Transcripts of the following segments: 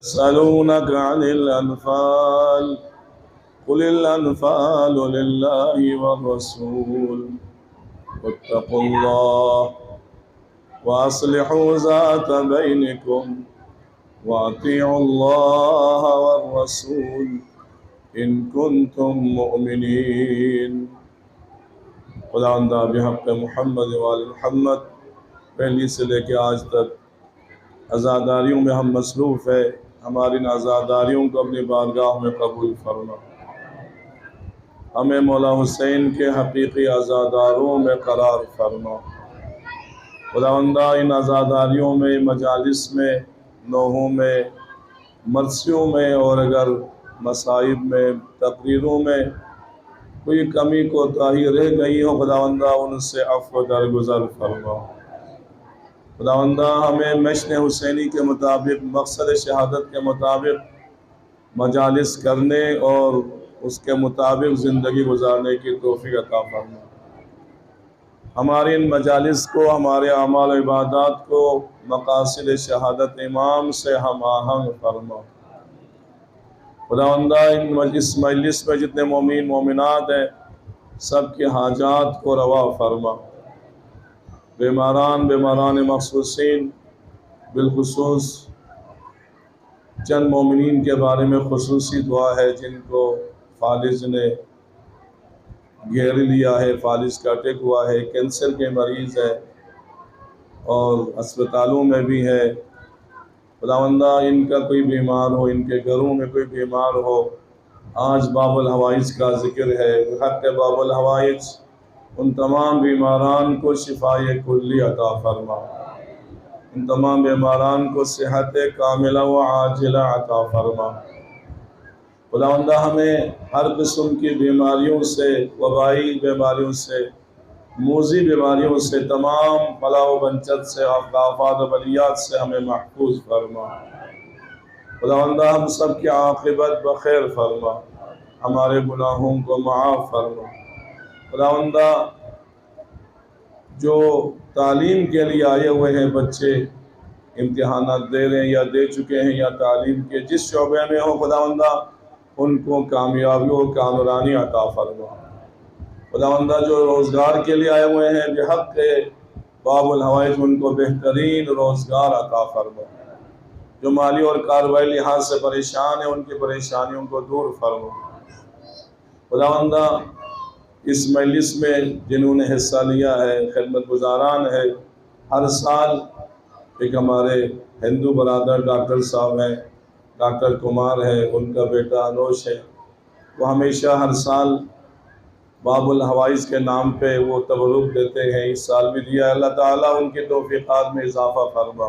يسألونك عن الأنفال قل الأنفال لله والرسول واتقوا الله وأصلحوا ذات بينكم وأطيعوا الله والرسول إن كنتم مؤمنين۔ خداوندہ بحق محمد وآل محمد پہلی سے لے کے آج تک عزاداریوں میں ہم مصروف ہیں، ہماری ان عزاداریوں کو اپنی بارگاہ میں قبول فرما، ہمیں مولا حسین کے حقیقی عزاداروں میں قرار فرما۔ خداوندہ ان عزاداریوں میں، مجالس میں، نوحوں میں، مرثیوں میں اور اگر مصائب میں، تقریروں میں کوئی کمی کوتاہی رہ گئی ہو خداوندہ ان سے عفو درگزر فرما۔ خداوندہ ہمیں مشن حسینی کے مطابق، مقصد شہادت کے مطابق مجالس کرنے اور اس کے مطابق زندگی گزارنے کی توفیق عطا فرما۔ ہمارے ان مجالس کو، ہمارے اعمال و عبادات کو مقاصد شہادت امام سے ہم آہنگ فرما۔ خداوندہ اس مجلس میں جتنے مومن مومنات ہیں سب کی حاجات کو روا فرما۔ بیماران مخصوصین، بالخصوص چند مومنین کے بارے میں خصوصی دعا ہے جن کو فالج نے گھیر لیا ہے، فالج کا اٹیک ہوا ہے، کینسر کے مریض ہے اور اسپتالوں میں بھی ہے۔ خداوندہ ان کا کوئی بیمار ہو، ان کے گھروں میں کوئی بیمار ہو، آج باب الحوائج کا ذکر ہے، حق باب الحوائج ان تمام بیماران کو شفائے کلی عطا فرما، ان تمام بیماران کو صحت کاملہ و عاجلہ عطا فرما۔ خداوندہ ہمیں ہر قسم کی بیماریوں سے، وبائی بیماریوں سے، موذی بیماریوں سے، تمام بلا و بنچت سے، آفات و بلیات سے ہمیں محفوظ فرما۔ خداوندہ ہم سب کی عاقبت بخیر فرما، ہمارے گناہوں کو معاف فرما۔ خداوندہ جو تعلیم کے لیے آئے ہوئے ہیں بچے، امتحانات دے رہے ہیں یا دے چکے ہیں یا تعلیم کے جس شعبے میں ہو خداوندہ ان کو کامیابی و کامرانی عطا فرما۔ خداوندہ جو روزگار کے لیے آئے ہوئے ہیں بحق باب الحوائج ان کو بہترین روزگار عطا فرما۔ جو مالی اور کاروائی لحاظ سے پریشان ہیں ان کی پریشانیوں کو دور فرما۔ خداوندہ اس مجلس میں جنہوں نے حصہ لیا ہے، خدمت گزاران ہے، ہر سال ایک ہمارے ہندو برادر ڈاکٹر صاحب ہیں، ڈاکٹر کمار ہے، ان کا بیٹا انوش ہے، وہ ہمیشہ ہر سال باب الحوائج کے نام پہ وہ تبرک دیتے ہیں، اس سال بھی دیا۔ اللہ تعالیٰ ان کی توفیقات میں اضافہ فرما۔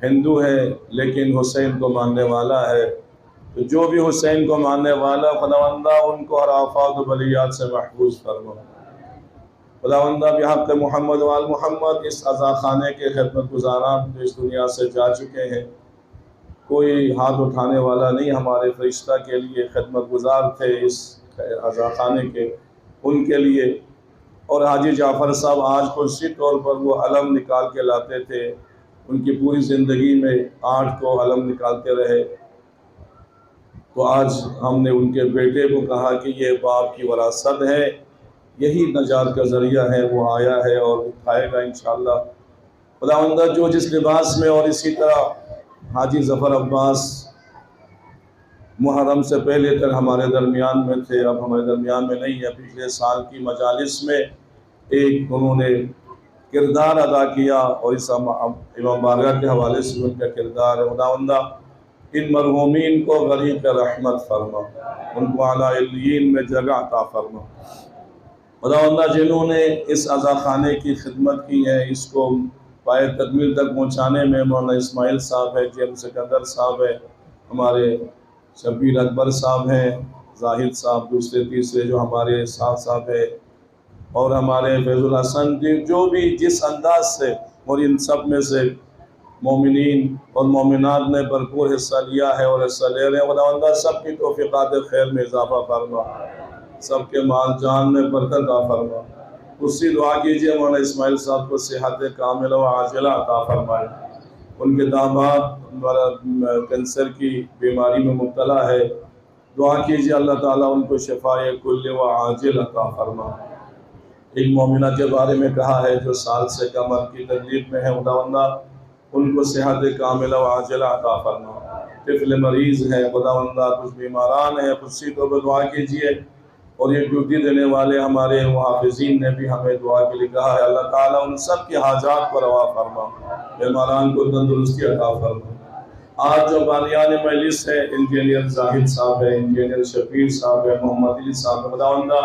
ہندو ہے لیکن حسین کو ماننے والا ہے، تو جو بھی حسین کو ماننے والا خداوندہ ان کو ہر آفات و بلیات سے محفوظ فرما۔ خداوندہ بحق محمد وآل محمد اس عزا خانے کے خدمت گزاران جو اس دنیا سے جا چکے ہیں، کوئی ہاتھ اٹھانے والا نہیں، ہمارے فرشتہ کے لیے خدمت گزار تھے اس عزا خانے کے، ان کے لیے۔ اور حاجی جعفر صاحب آج خصوصی طور پر وہ علم نکال کے لاتے تھے، ان کی پوری زندگی میں 8 کو علم نکالتے رہے، تو آج ہم نے ان کے بیٹے کو کہا کہ یہ باپ کی وراثت ہے، یہی نجات کا ذریعہ ہے، وہ آیا ہے اور اٹھائے گا انشاءاللہ۔ خداوندہ جو جس لباس میں، اور اسی طرح حاجی ظفر عباس محرم سے پہلے تک ہمارے درمیان میں تھے، اب ہمارے درمیان میں نہیں ہے۔ پچھلے سال کی مجالس میں ایک انہوں نے کردار ادا کیا اور اس امام بارگاہ کے حوالے سے ان کا کردار ہے۔ خداوندہ ان مرحومین کو غریق رحمت فرما، ان کو اعلیٰ علیین میں جگہ عطا فرما۔ خداوندہ جنہوں نے اس عزا خانے کی خدمت کی ہے، اس کو پائے تکمیل تک پہنچانے میں مولانا اسماعیل صاحب ہے، جی ایم سکندر صاحب ہے، ہمارے شبیر اکبر صاحب ہیں، زاہد صاحب دوسرے تیسرے جو ہمارے ساتھ صاحب ہے، اور ہمارے فیض الحسن جو بھی جس انداز سے، اور ان سب میں سے مومنین اور مومنات نے بھرپور حصہ لیا ہے اور حصہ لے رہے ہیں۔ خداوندہ سب کی توفیقات خیر میں اضافہ فرما، سب کے مال جان میں برکت عطا فرما۔ اسی دعا کیجئے مولانا اسماعیل صاحب کو صحت کاملہ و عاجلہ عطا فرمائے۔ ان کے داماد کینسر کی بیماری میں مبتلا ہے، دعا کیجیے اللہ تعالیٰ ان کو شفائے کل و عاجل عطا فرما۔ ایک مومنہ کے بارے میں کہا ہے جو سال سے کم عمر کی تکلیف میں ہے، خداوندہ ان کو صحت کاملہ و عاجلہ عطا فرما۔ طفل مریض ہے خداوندہ، کچھ بیماران ہیں، خصوصی طور پر دعا کیجیے۔ اور یہ ڈیوٹی دینے والے ہمارے محافظین نے بھی ہمیں دعا کے لیے کہا ہے، اللہ تعالیٰ ان سب کی حاجات پر روا فرما، بیماران کو تندرستی عطا فرما۔ آج جو بانیان مجلس ہے، انجینئر زاہد صاحب ہے، انجینئر شفیع صاحب ہے، محمد علی صاحب، خداوندہ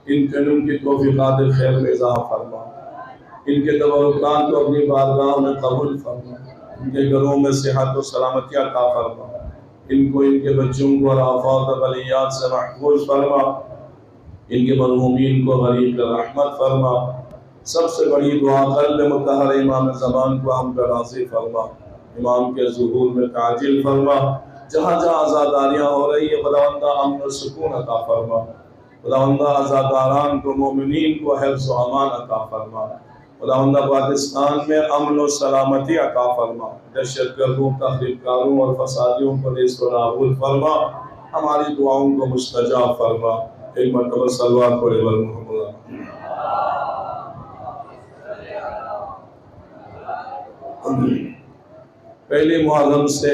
ان کی توفیقات خیر میں اضافہ فرما، ان کے تبرکات کو اپنی بارگاہ میں قبول فرما، ان کے گھروں میں صحت و سلامتی عطا فرما، ان کو ان کے بچوں کو اور آفات و بلیات سے محفوظ فرما، ان کے مرحومین کو غریب رحمت فرما۔ سب سے بڑی دعا قلب مطہر امام زمان کو ہم پر راضی فرما، امام کے ظہور میں تعجیل فرما، جہاں جہاں آزاداریاں ہو رہی ہے خداوندہ امن و سکون عطا فرما، خداوندہ آزاداران کو مومنین کو حفظ و امان عطا فرما، خداوندہ پاکستان میں امن و سلامتی عطا فرما، دہشت گردوں، تخریب کاروں اور فسادیوں کو نیست و نابود فرما، ہماری دعاؤں کو مستجاب فرما۔ ایک مرتبہ صلوات پڑھے محمد۔ پہلی محرم سے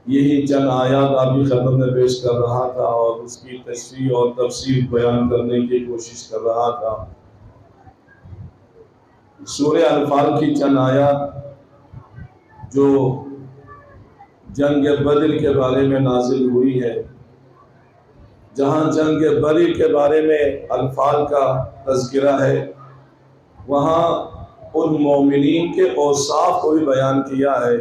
یہی چند آیات آپ کی خدمت میں پیش کر رہا تھا اور اس کی تشریح اور تفسیر بیان کرنے کی کوشش کر رہا تھا۔ سورہ انفال کی چند آیات جو جنگ بدر کے بارے میں نازل ہوئی ہے، جہاں جنگ بدر کے بارے میں انفال کا تذکرہ ہے، وہاں ان مومنین کے اوصاف کو بھی بیان کیا ہے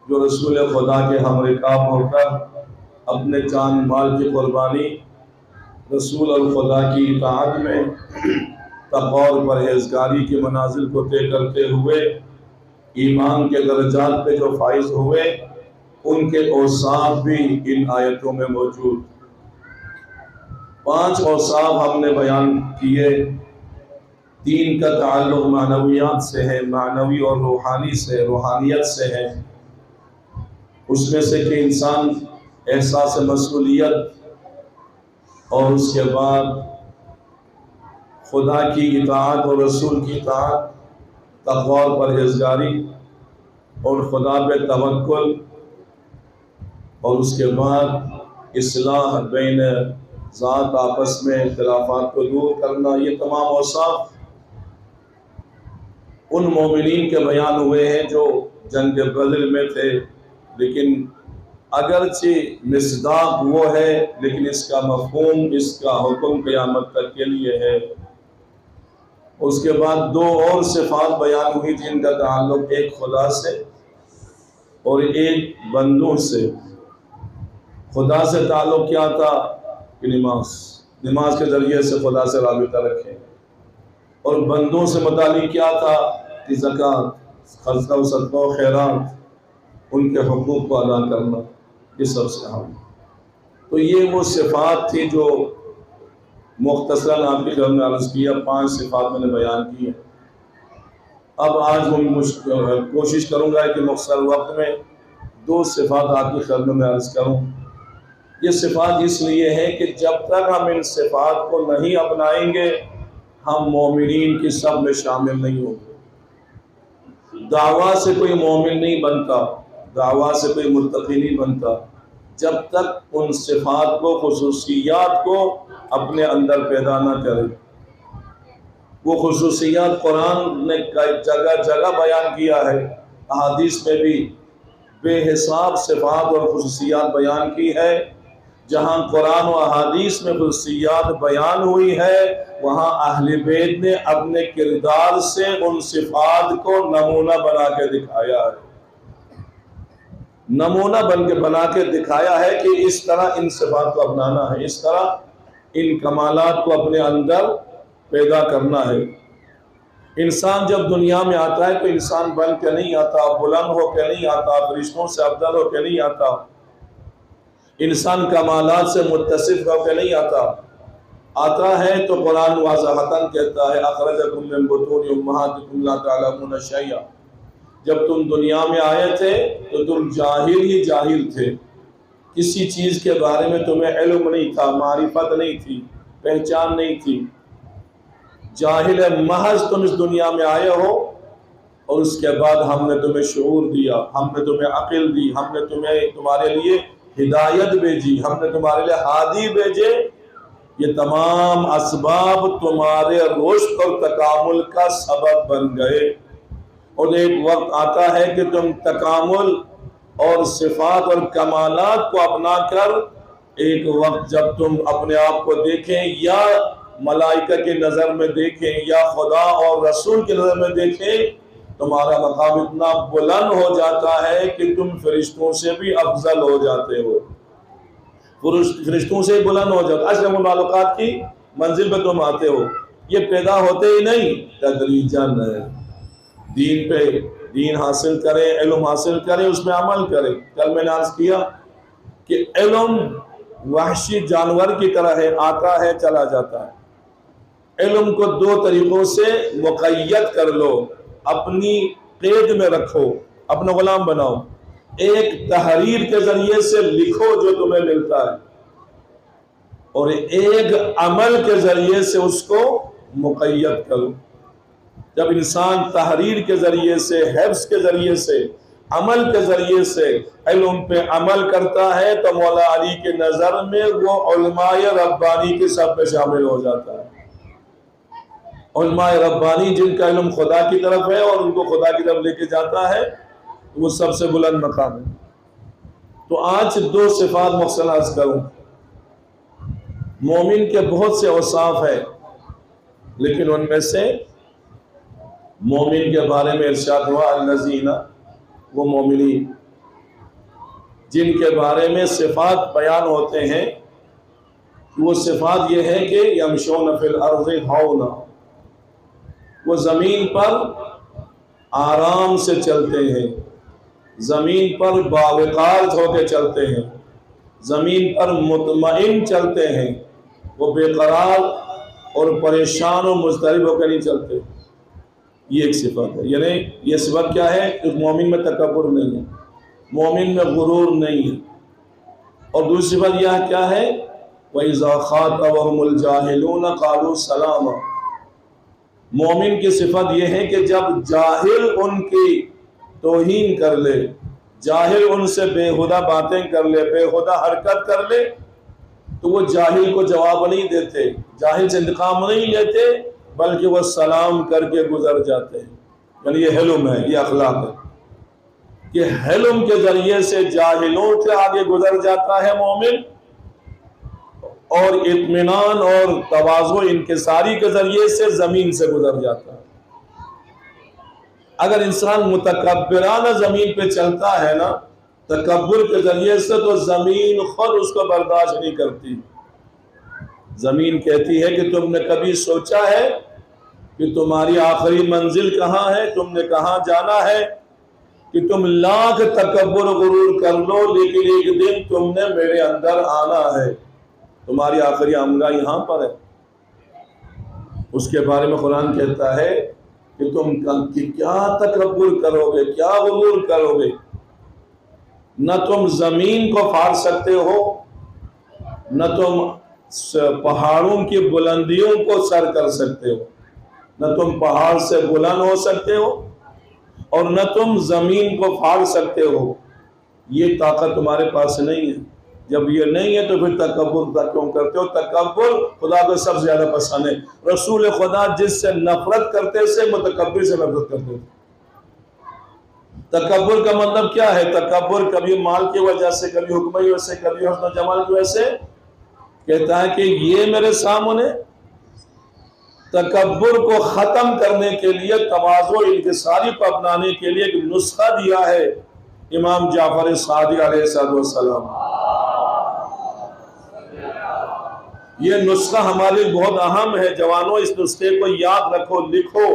جو رسول خدا کے ہم رکاب ہو کر اپنے جان مال کی قربانی رسول الخدا کی اطاعت میں تقوی اور پرہیزگاری کے منازل کو طے کرتے ہوئے ایمان کے درجات پہ جو فائز ہوئے، ان کے اوصاف بھی ان آیتوں میں موجود۔ 5 اوصاف ہم نے بیان کیے، 3 کا تعلق معنویات سے ہے، معنوی اور روحانی سے، روحانیت سے ہے۔ اس میں سے کہ انسان احساس مسئولیت اور اس کے بعد خدا کی اطاعت اور رسول کی اطاعت، تقوی اور پرہیزگاری اور خدا پہ توکل، اور اس کے بعد اصلاح بین ذات، آپس میں اختلافات کو دور کرنا، یہ تمام اوصاف ان مومنین کے بیان ہوئے ہیں جو جنگ بدر میں تھے۔ لیکن اگرچہ مصداق وہ ہے، لیکن اس کا مفہوم، اس کا حکم قیامت تک کے لیے ہے۔ اس کے بعد 2 اور صفات بیان ہوئی جن کا تعلق ایک خدا سے اور ایک بندوں سے۔ خدا سے تعلق کیا تھا کہ نماز کے ذریعے سے خدا سے رابطہ رکھیں، اور بندوں سے متعلق کیا تھا کہ زکوٰۃ، خرچہ و صدقہ و خیرات، ان کے حقوق کو ادا کرنا، یہ سب سے اہم۔ تو یہ وہ صفات تھی جو مختصراً آپ کی خدمت میں عرض کیا، 5 صفات میں نے بیان کی ہیں۔ اب آج میں کوشش کروں گا کہ مختصر وقت میں 2 صفات آپ کی خدمت میں عرض کروں۔ یہ صفات اس لیے ہے کہ جب تک ہم ان صفات کو نہیں اپنائیں گے، ہم مومنین کی صف میں شامل نہیں ہوں گے۔ دعویٰ سے کوئی مومن نہیں بنتا، دعویٰ سے کوئی متقی نہیں بنتا، جب تک ان صفات کو، خصوصیات کو اپنے اندر پیدا نہ کرے۔ وہ خصوصیات قرآن نے جگہ جگہ بیان کیا ہے، احادیث میں بھی بے حساب صفات اور خصوصیات بیان کی ہے۔ جہاں قرآن و احادیث میں خصوصیات بیان ہوئی ہے، وہاں اہل بیت نے اپنے کردار سے ان صفات کو نمونہ بنا کے دکھایا ہے، نمونہ بنا کے دکھایا ہے کہ اس طرح ان صفات کو اپنانا ہے، اس طرح ان کمالات کو اپنے اندر پیدا کرنا ہے۔ انسان جب دنیا میں آتا ہے تو انسان بن کے نہیں آتا، بلند ہو کے نہیں آتا، فرشتوں سے افضل ہو کے نہیں آتا، انسان کمالات سے متصف ہو کے نہیں آتا ہے تو قرآن واضحتاً کہتا ہے اخرجکم من بطون امہاتکم لا تعلمون شیئا، جب تم دنیا میں آئے تھے تو تم جاہل ہی جاہل تھے، کسی چیز کے بارے میں تمہیں علم نہیں تھا، معرفت نہیں تھی، پہچان نہیں تھی، جاہل محض تم اس دنیا میں آئے ہو، اور اس کے بعد ہم نے تمہیں شعور دیا، ہم نے تمہیں عقل دی، ہم نے تمہارے لیے ہدایت بھیجی، ہم نے تمہارے لیے ہادی بھیجے۔ یہ تمام اسباب تمہارے رشد اور تکامل کا سبب بن گئے، اور ایک وقت آتا ہے کہ تم تکامل اور صفات اور کمالات کو اپنا کر ایک وقت جب تم اپنے آپ کو دیکھیں، یا ملائکہ کی نظر میں دیکھیں، یا خدا اور رسول کی نظر میں دیکھیں، تمہارا مقام اتنا بلند ہو جاتا ہے کہ تم فرشتوں سے بھی افضل ہو جاتے ہو، فرشتوں سے بلند ہو جاتے، اشرف المخلوقات کی منزل پہ تم آتے ہو۔ یہ پیدا ہوتے ہی نہیں، تدریجاً دین پہ دین حاصل کریں، علم حاصل کریں، اس میں عمل کریں۔ کل میں نے عرض کیا کہ علم وحشی جانور کی طرح ہے، آتا ہے چلا جاتا ہے۔ علم کو دو طریقوں سے مقید کر لو، اپنی قید میں رکھو، اپنا غلام بناؤ۔ ایک تحریر کے ذریعے سے لکھو جو تمہیں ملتا ہے، اور ایک عمل کے ذریعے سے اس کو مقید کرو۔ جب انسان تحریر کے ذریعے سے، حفظ کے ذریعے سے، عمل کے ذریعے سے علم پہ عمل کرتا ہے تو مولا علی کے نظر میں وہ علماء ربانی کے سب پہ شامل ہو جاتا ہے۔ علماء ربانی جن کا علم خدا کی طرف ہے اور ان کو خدا کی طرف لے کے جاتا ہے، وہ سب سے بلند مقام ہے۔ تو آج دو صفات مختصر عرض کروں۔ مومن کے بہت سے اوصاف ہیں، لیکن ان میں سے مومن کے بارے میں ارشاد ہوا الذین، وہ مومنین جن کے بارے میں صفات بیان ہوتے ہیں، وہ صفات یہ ہے کہ یمشون فی الارض ہونا، وہ زمین پر آرام سے چلتے ہیں، زمین پر باوقار ہو کے چلتے ہیں، زمین پر مطمئن چلتے ہیں، وہ بے قرار اور پریشان و مضطرب ہو کے نہیں چلتے۔ یہ ایک صفت ہے، یعنی یہ صفت کیا ہے؟ کہ مومن میں تکبر نہیں ہے، مومن میں غرور نہیں ہے۔ اور دوسری صفت یہ کیا ہے؟ وَإِذَا خَاطَبَهُمُ الْجَاهِلُونَ قَالُوا سَلَامًا۔ مومن کی صفت یہ ہے کہ جب جاہل ان کی توہین کر لے، جاہل ان سے بےہودہ باتیں کر لے، بےہودہ حرکت کر لے، تو وہ جاہل کو جواب نہیں دیتے، جاہل سے انتقام نہیں لیتے، بلکہ وہ سلام کر کے گزر جاتے ہیں۔ یعنی یہ حلم ہے، یہ اخلاق ہے کہ حلم کے ذریعے سے جاہلوں سے آگے گزر جاتا ہے مومن، اور اطمینان اور تواضع انکساری کے ذریعے سے زمین سے گزر جاتا ہے۔ اگر انسان متکبرانہ زمین پہ چلتا ہے نا، تکبر کے ذریعے سے، تو زمین خود اس کو برداشت نہیں کرتی۔ زمین کہتی ہے کہ تم نے کبھی سوچا ہے کہ تمہاری آخری منزل کہاں ہے، تم نے کہاں جانا ہے، کہ تم لاکھ تکبر و غرور کر لو لیکن ایک دن تم نے میرے اندر آنا ہے، تمہاری آخری آمدہ یہاں پر ہے۔ اس کے بارے میں قرآن کہتا ہے کہ تم کیا تکبر کرو گے، کیا غرور کرو گے، نہ تم زمین کو پھاڑ سکتے ہو، نہ تم پہاڑوں کی بلندیوں کو سر کر سکتے ہو، نہ تم پہاڑ سے بلند ہو سکتے ہو، اور نہ تم زمین کو پھاڑ سکتے ہو۔ یہ طاقت تمہارے پاس نہیں ہے۔ جب یہ نہیں ہے تو پھر تکبر کیوں کرتے ہو؟ تکبر خدا کو سب سے زیادہ پسند ہے۔ رسول خدا جس سے نفرت کرتے سے متکبر سے نفرت کرتے تھے۔ تکبر کا مطلب کیا ہے؟ تکبر کبھی مال کی وجہ سے، کبھی حکم کی وجہ سے، کبھی حسن و جمال کی وجہ سے کہتا ہے کہ یہ میرے سامنے۔ تکبر کو ختم کرنے کے لیے، تواضع انکساری کو اپنانے کے لیے ایک نسخہ دیا ہے امام جعفر صادق علیہ السلام۔ یہ نسخہ ہمارے لیے بہت اہم ہے جوانوں، اس نسخے کو یاد رکھو، لکھو،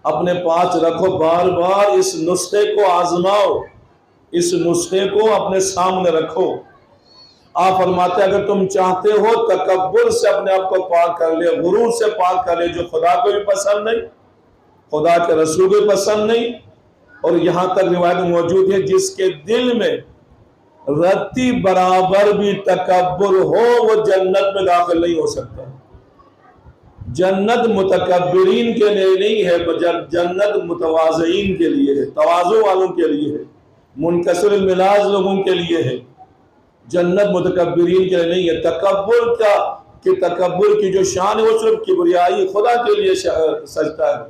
اپنے پاس رکھو، بار بار اس نسخے کو آزماؤ، اس نسخے کو اپنے سامنے رکھو۔ آپ فرماتے ہیں اگر تم چاہتے ہو تکبر سے اپنے آپ کو پاک کر لے، غرور سے پاک کر لے، جو خدا کو بھی پسند نہیں، خدا کے رسول کو بھی پسند نہیں، اور یہاں تک روایت موجود ہے جس کے دل میں رتی برابر بھی تکبر ہو وہ جنت میں داخل نہیں ہو سکتا۔ جنت متکبرین کے لیے نہیں ہے، جنت متواضعین کے لیے ہے، تواضع والوں کے لیے ہے، منکسر المزاج لوگوں کے لیے ہے، جنت متکبرین کے لیے نہیں ہے۔ تکبر کا کہ تکبر کی جو شان ہے وہ صرف کبریائی خدا کے لیے سجدہ ہے۔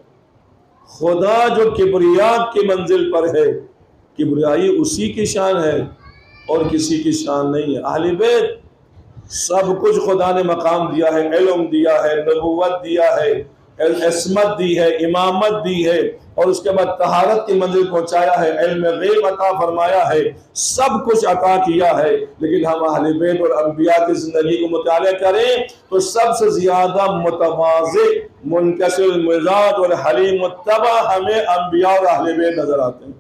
خدا جو کبریا کی منزل پر ہے، کبریائی اسی کی شان ہے اور کسی کی شان نہیں ہے۔ اہل بیت سب کچھ خدا نے مقام دیا ہے، علم دیا ہے، نبوت دیا ہے، عصمت دی ہے، امامت دی ہے، اور اس کے بعد طہارت کی منزل پہنچایا ہے، علم غیب عطا فرمایا ہے، سب کچھ عطا کیا ہے۔ لیکن ہم اہل بیت اور انبیاء کی زندگی کو مطالعہ کریں تو سب سے زیادہ متواضع، منکسر المزاج اور حلیم الطبع ہمیں انبیاء اور اہل بیت نظر آتے ہیں۔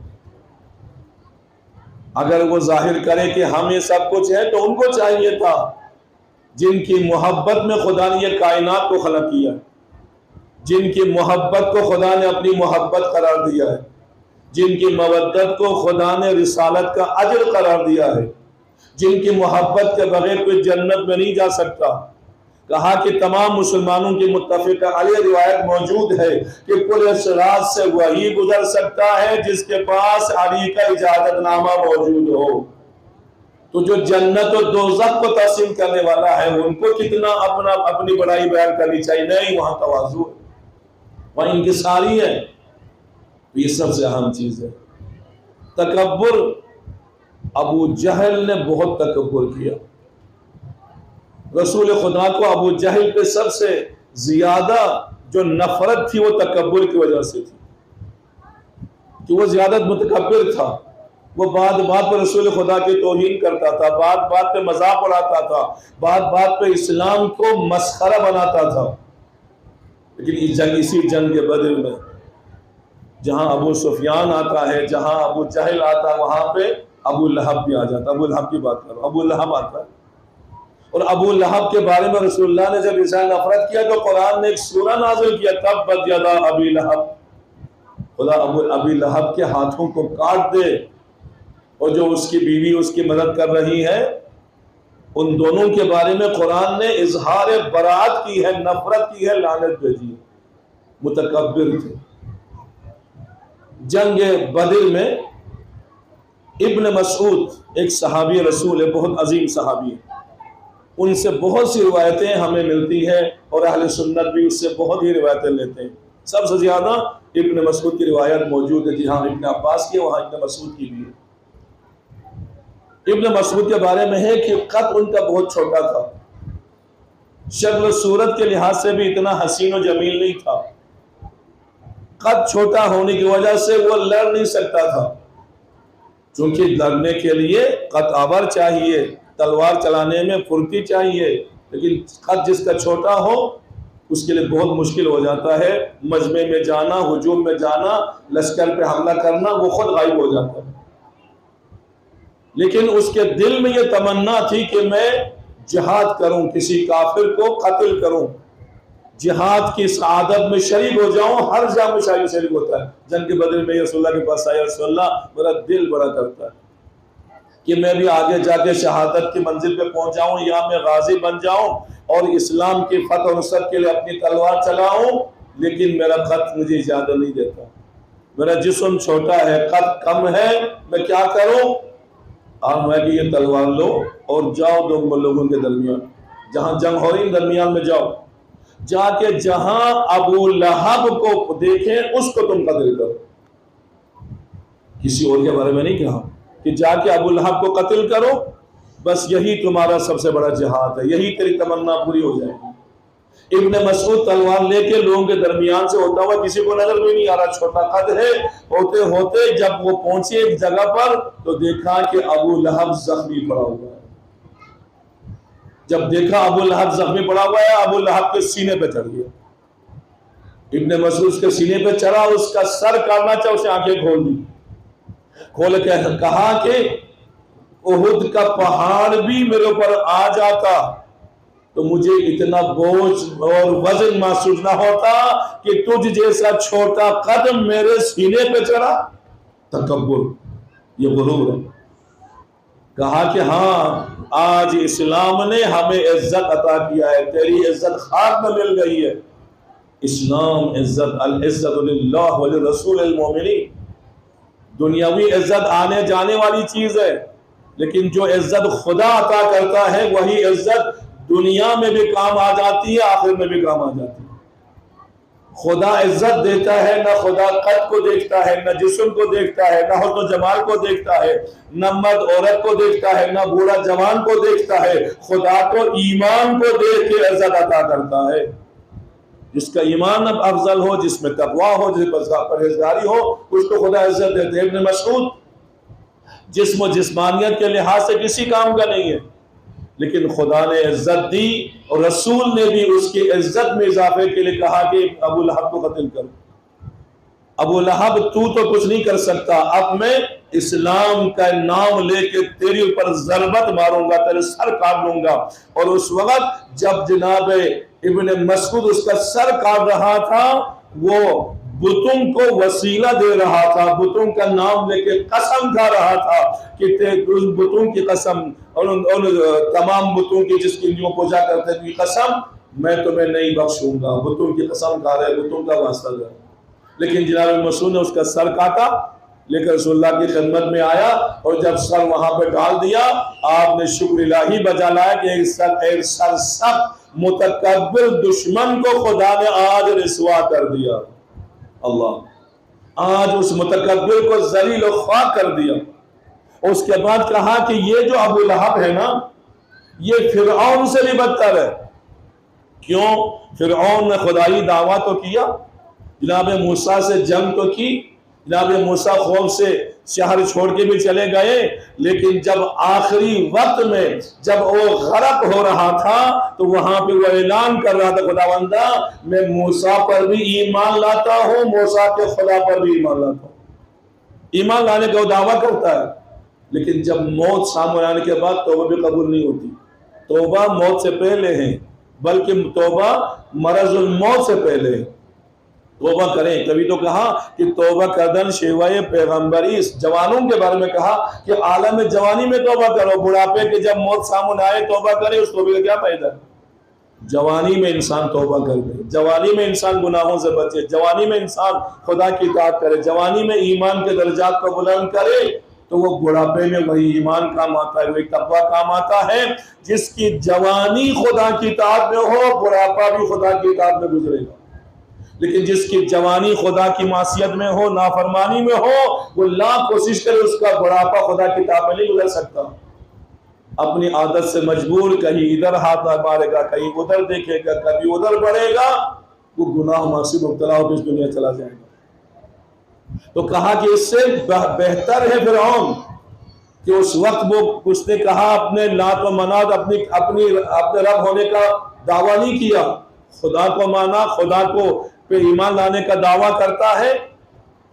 اگر وہ ظاہر کرے کہ ہم یہ سب کچھ ہے تو ان کو چاہیے تھا جن کی محبت میں خدا نے یہ کائنات کو خلق کیا ہے، جن کی محبت کو خدا نے اپنی محبت قرار دیا ہے، جن کی مودت کو خدا نے رسالت کا اجر قرار دیا ہے، جن کی محبت کے بغیر کوئی جنت میں نہیں جا سکتا۔ کہا کہ تمام مسلمانوں کی متفقہ علیہ روایت موجود ہے کہ پورے صراط سے وہی گزر سکتا ہے جس کے پاس علی کا اجازت نامہ موجود ہو۔ تو جو جنت و دوزخ کو تقسیم کرنے والا ہے ان کو کتنا اپنی بڑائی بیان کرنی چاہیے؟ نہیں، وہاں تواضع ہے، وہاں انکساری ہے۔ یہ سب سے اہم چیز ہے تکبر۔ ابو جہل نے بہت تکبر کیا، رسول خدا کو ابو جہل پہ سب سے زیادہ جو نفرت تھی وہ تکبر کی وجہ سے تھی کہ وہ زیادہ متکبر تھا۔ وہ بات بات پہ رسول خدا کی توہین کرتا تھا، بات بات پہ مذاق اڑاتا تھا، بات بات پہ اسلام کو مسخرہ بناتا تھا۔ لیکن اسی جنگ کے بدر میں جہاں ابو سفیان آتا ہے، جہاں ابو جہل آتا ہے، وہاں پہ ابو لہب بھی آ جاتا۔ ابو لہب کی بات کرو، ابو لہب آتا ہے، اور ابو لہب کے بارے میں رسول اللہ نے جب اظہار نفرت کیا تو قرآن نے ایک سورہ نازل کیا، تبت یدا ابی لہب، خدا ابی لہب کے ہاتھوں کو کاٹ دے، اور جو اس کی بیوی اس کی مدد کر رہی ہے ان دونوں کے بارے میں قرآن نے اظہار برات کی ہے، نفرت کی ہے، لعنت بھیجی ہے، متکبر تھے۔ جنگ بدر میں ابن مسعود ایک صحابی رسول ہے، بہت عظیم صحابی ہے، ان سے بہت سی روایتیں ہمیں ملتی ہیں اور اہل سنت بھی اس سے بہت ہی روایتیں لیتے ہیں۔ سب سے زیادہ ابن مسعود کی روایت موجود ہے، جہاں ابن عباس کی وہاں ابن مسعود کی بھی ہے۔ ابن مسعود کے بارے میں ہے کہ قد ان کا بہت چھوٹا تھا، شکل و صورت کے لحاظ سے بھی اتنا حسین و جمیل نہیں تھا، قد چھوٹا ہونے کی وجہ سے وہ لڑ نہیں سکتا تھا، چونکہ لڑنے کے لیے قد آور چاہیے، تلوار چلانے میں پھرتی چاہیے، لیکن قد جس کا چھوٹا ہو اس کے لیے بہت مشکل ہو جاتا ہے، مجمع میں جانا، ہجوم میں جانا، لشکر پہ حملہ کرنا، وہ خود غائب ہو جاتا ہے۔ لیکن اس کے دل میں یہ تمنا تھی کہ میں جہاد کروں، کسی کافر کو قتل کروں، جہاد کی سعادت میں شریک ہو جاؤں۔ ہر جنگ میں شریک ہوتا ہے۔ جنگ بدر میں رسول اللہ کے پاس آیا، رسول اللہ میرا دل بڑا کرتا ہے کہ میں بھی آگے جا کے شہادت کی منزل پہ پہنچ جاؤں، یا میں غازی بن جاؤں اور اسلام کی فتح و نصرت کے لیے اپنی تلوار چلاؤں، لیکن میرا قد مجھے اجازت نہیں دیتا، میرا جسم چھوٹا ہے، قد کم ہے، میں کیا کروں؟ آپ میں کہ یہ تلوار لو اور جاؤ دو لوگوں کے درمیان، جہاں جنگ ہو رہی درمیان میں جاؤ، جا کے جہاں ابو لہب کو دیکھیں اس کو تم قتل کرو۔ کسی اور کے بارے میں نہیں کہا کہ جا کے ابو لہب کو قتل کرو، بس یہی تمہارا سب سے بڑا جہاد ہے، یہی تیری تمنا پوری ہو جائے گی۔ ابن مسعود تلوار لے کے لوگوں کے درمیان سے ہوتا ہوا، کسی کو نظر بھی نہیں آ رہا، چھوٹا قد ہے، ہوتے ہوتے جب وہ پہنچے ایک جگہ پر تو دیکھا کہ ابو لہب زخمی پڑا ہوا ہے۔ جب دیکھا ابو لہب زخمی پڑا ہوا ہے، ابو لہب کے سینے پہ چڑھ گیا، ابن مسعود کے سینے پہ چڑھا، اس کا سر کاٹنا چاہا، اسے آنکھیں کھول دی، کھول کے کہا کہ احد کا پہاڑ بھی میرے اوپر آ جاتا تو مجھے اتنا بوجھ اور وزن محسوس نہ ہوتا کہ تجھ جیسا چھوٹا قدم میرے سینے پہ چڑھا۔ تکبر، یہ غرور ہے۔ کہا کہ ہاں آج اسلام نے ہمیں عزت عطا کیا ہے، تیری عزت خاک میں مل گئی ہے۔ اسلام عزت، العزت للہ ولرسول المؤمنین، دنیاوی عزت آنے جانے والی چیز ہے، لیکن جو عزت خدا عطا کرتا ہے وہی عزت دنیا میں بھی کام آ جاتی ہے، آخر میں بھی کام آ جاتی ہے۔ خدا عزت دیتا ہے، نہ خدا قد کو دیکھتا ہے، نہ جسم کو دیکھتا ہے، نہ حسن و جمال کو دیکھتا ہے، نہ مرد عورت کو دیکھتا ہے، نہ بوڑھا جوان کو دیکھتا ہے۔ خدا تو ایمان کو دیکھ کے عزت عطا کرتا ہے۔ جس کا ایمان اب افضل ہو، جس میں تقویٰ ہو، جس میں پرہیزگاری ہو، اس کو خدا عزت دیتے ہیں۔ ابن مسعود جسم و جسمانیت کے لحاظ سے کسی کام کا نہیں ہے، لیکن خدا نے عزت دی، اور رسول نے بھی اس کی عزت میں اضافے کے لیے کہا کہ ابو لہب کو قتل کرو۔ ابو لہب تو کچھ نہیں کر سکتا، اب میں اسلام کا نام لے کے تیری اوپر ضربت ماروں گا، تیرے سر کاٹ لوں گا۔ اور اس وقت جب جناب ابن مسعود اس کا سر کاٹ رہا تھا، وہ بتوں کو وسیلہ دے رہا تھا، بتوں کا نام لے کے قسم کھا رہا تھا کہ اس بتوں کی قسم، ان تمام بتوں کی جس کی جو پوجا کرتے تھے قسم، میں تمہیں نہیں بخشوں گا۔ بتوں کی قسم کھا رہے، بتوں کا واسطہ دے۔ لیکن جناب مسعود نے اس کا سر کاٹا، لے کر رسول اللہ کی خدمت میں آیا، اور جب سر وہاں پہ ڈال دیا، آپ نے شکر الہی بجا لایا کہ ایک سرسخت متکبر دشمن کو خدا نے آج رسوا کر دیا۔ اللہ آج اس متکبر کو ذلیل و خاک کر دیا۔ اس کے بعد کہا کہ یہ جو ابو لہب ہے نا، یہ فرعون سے بھی بدتر ہے۔ کیوں؟ فرعون نے خدائی دعویٰ تو کیا، جناب موسیٰ سے جنگ تو کی، جناب موسیٰ خوف سے شہر چھوڑ کے بھی چلے گئے، لیکن جب آخری وقت میں جب وہ غرق ہو رہا تھا تو وہاں پہ وہ اعلان کر رہا تھا، خداوندہ میں موسیٰ پر بھی ایمان لاتا ہوں، موسیٰ کے خدا پر بھی ایمان لاتا ہوں۔ ایمان لانے کا وہ دعویٰ کرتا ہے، لیکن جب موت سامنے آنے کے بعد توبہ بھی قبول نہیں ہوتی۔ توبہ موت سے پہلے ہے، بلکہ توبہ مرض الموت سے پہلے ہے۔ توبہ کریں، کبھی تو کہا کہ توبہ کردن شیوائے پیغمبری، جوانوں کے بارے میں کہا کہ عالم جوانی میں توبہ کرو، بڑھاپے کے جب موت سامنے آئے توبہ کرے، اس توبہ کا کیا فائدہ؟ جوانی میں انسان توبہ کر لے، جوانی میں انسان گناہوں سے بچے، جوانی میں انسان خدا کی اطاعت کرے، جوانی میں ایمان کے درجات کو بلند کرے، تو وہ بڑھاپے میں وہی ایمان کام آتا ہے، وہی تقویٰ کام آتا ہے۔ جس کی جوانی خدا کی اطاعت میں ہو، بڑھاپا بھی خدا کی اطاعت میں گزرے گا۔ لیکن جس کی جوانی خدا کی معصیت میں ہو، نافرمانی میں ہو، وہ لاکھ کوشش کرے، اس کا بڑھاپا خدا کی اطاعت میں نہیں گزر سکتا۔ اپنی عادت سے مجبور کہیں ادھر ہاتھ مارے گا، کہیں ادھر دیکھے گا، کبھی ادھر بڑھے گا، وہ گناہ معصیت مبتلا ہو کے اس دنیا چلا جائے گا۔ تو کہا کہ اس سے بہتر ہے فرعون، کہ اس وقت اس نے کہا اپنے لات و منات، اپنے رب ہونے کا دعویٰ نہیں کیا، خدا کو مانا، خدا کو پہ ایمان لانے کا دعویٰ کرتا ہے،